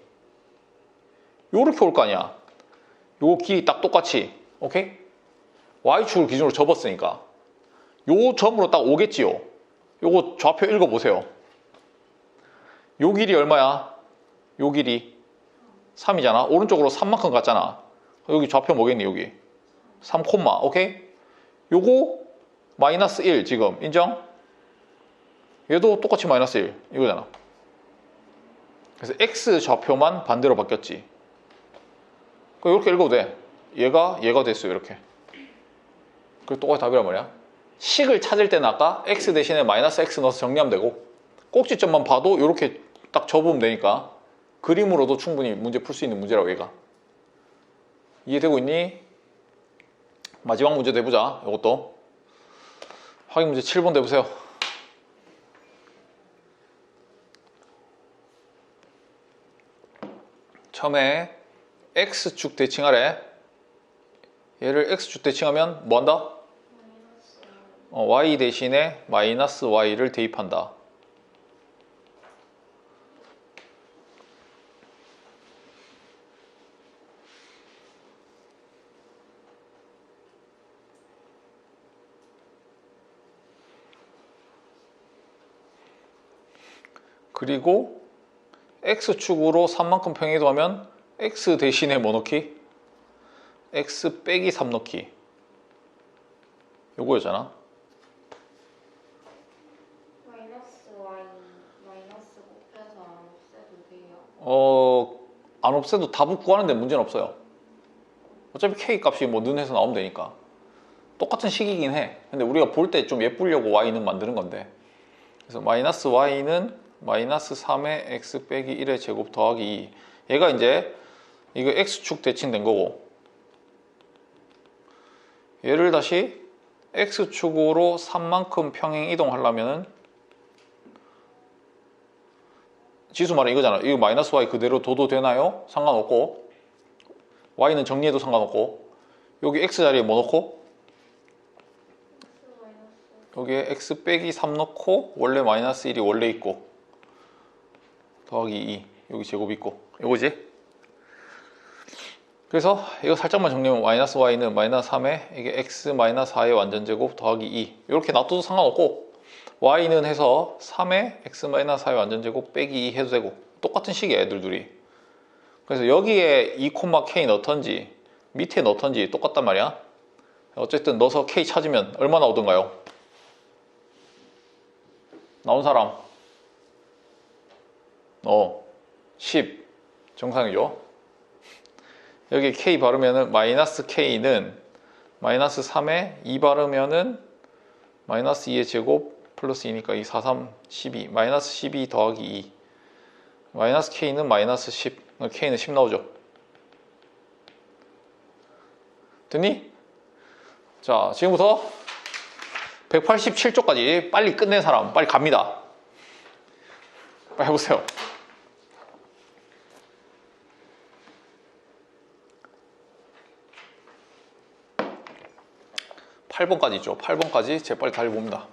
요렇게 올 거 아니야. 요거 길이 딱 똑같이, 오케이? y축을 기준으로 접었으니까 요 점으로 딱 오겠지요. 요거 좌표 읽어보세요. 요 길이 얼마야? 요 길이 3이잖아. 오른쪽으로 3만큼 갔잖아. 여기 좌표 뭐겠니? 여기 3, 오케이? 요거 마이너스 1 지금 인정? 얘도 똑같이 마이너스 1 이거잖아. 그래서 x 좌표만 반대로 바뀌었지. 이렇게 읽어도 돼. 얘가 됐어요. 이렇게. 그 똑같이 답이란 말이야. 식을 찾을 때는 아까 x 대신에 마이너스 x 넣어서 정리하면 되고, 꼭지점만 봐도 이렇게 딱 접으면 되니까 그림으로도 충분히 문제 풀 수 있는 문제라고. 얘가 이해되고 있니? 마지막 문제 내보자. 이것도 확인 문제 7번 내보세요. 처음에 x축 대칭하래. 얘를 x축 대칭하면 뭐 한다? y 대신에 마이너스 y를 대입한다. 그리고 x축으로 3만큼 평이동하면 x 대신에 뭐 넣기? x 빼기 3 넣기. 요거였잖아. 마이너스 y 마이너스 곱해서 안 없애도 돼요? 안 없애도 답을 구하는데 문제는 없어요. 어차피 k 값이 뭐 는해서 나오면 되니까. 똑같은 식이긴 해. 근데 우리가 볼 때 좀 예쁘려고 y는 만드는 건데. 그래서 마이너스 y는 마이너스 3의 x 빼기 1의 제곱 더하기 2. 얘가 이제 이거 x축 대칭된 거고, 얘를 다시 x축으로 3만큼 평행 이동하려면은 지수 말은 이거잖아. 이거 마이너스 y 그대로 둬도 되나요? 상관없고, y는 정리해도 상관없고, 여기 x 자리에 뭐 넣고, 여기에 x 빼기 3 넣고, 원래 마이너스 1이 원래 있고 더하기 2, 여기 제곱 있고, 이거지? 그래서 이거 살짝만 정리하면 마이너스 y는 마이너스 3에 이게 x 마이너스 4의 완전제곱 더하기 2, 이렇게 놔둬도 상관없고, y는 해서 3에 x 마이너스 4의 완전제곱 빼기 2 해도 되고, 똑같은 식이야 애들 둘이. 그래서 여기에 2,k 넣던지 밑에 넣던지 똑같단 말이야. 어쨌든 넣어서 k 찾으면 얼마 나오던가요? 나온 사람 10 정상이죠. 여기 k 바르면은 마이너스 k는 마이너스 3에 2 바르면은 마이너스 2의 제곱 플러스 2니까 이 4, 3, 12 마이너스 12 더하기 2, 마이너스 k는 마이너스 10, k는 10 나오죠. 됐니? 자, 지금부터 187쪽까지 빨리 끝낸 사람 빨리 갑니다. 빨리 해보세요. 8번까지 있죠. 8번까지 재빨리 달려봅니다.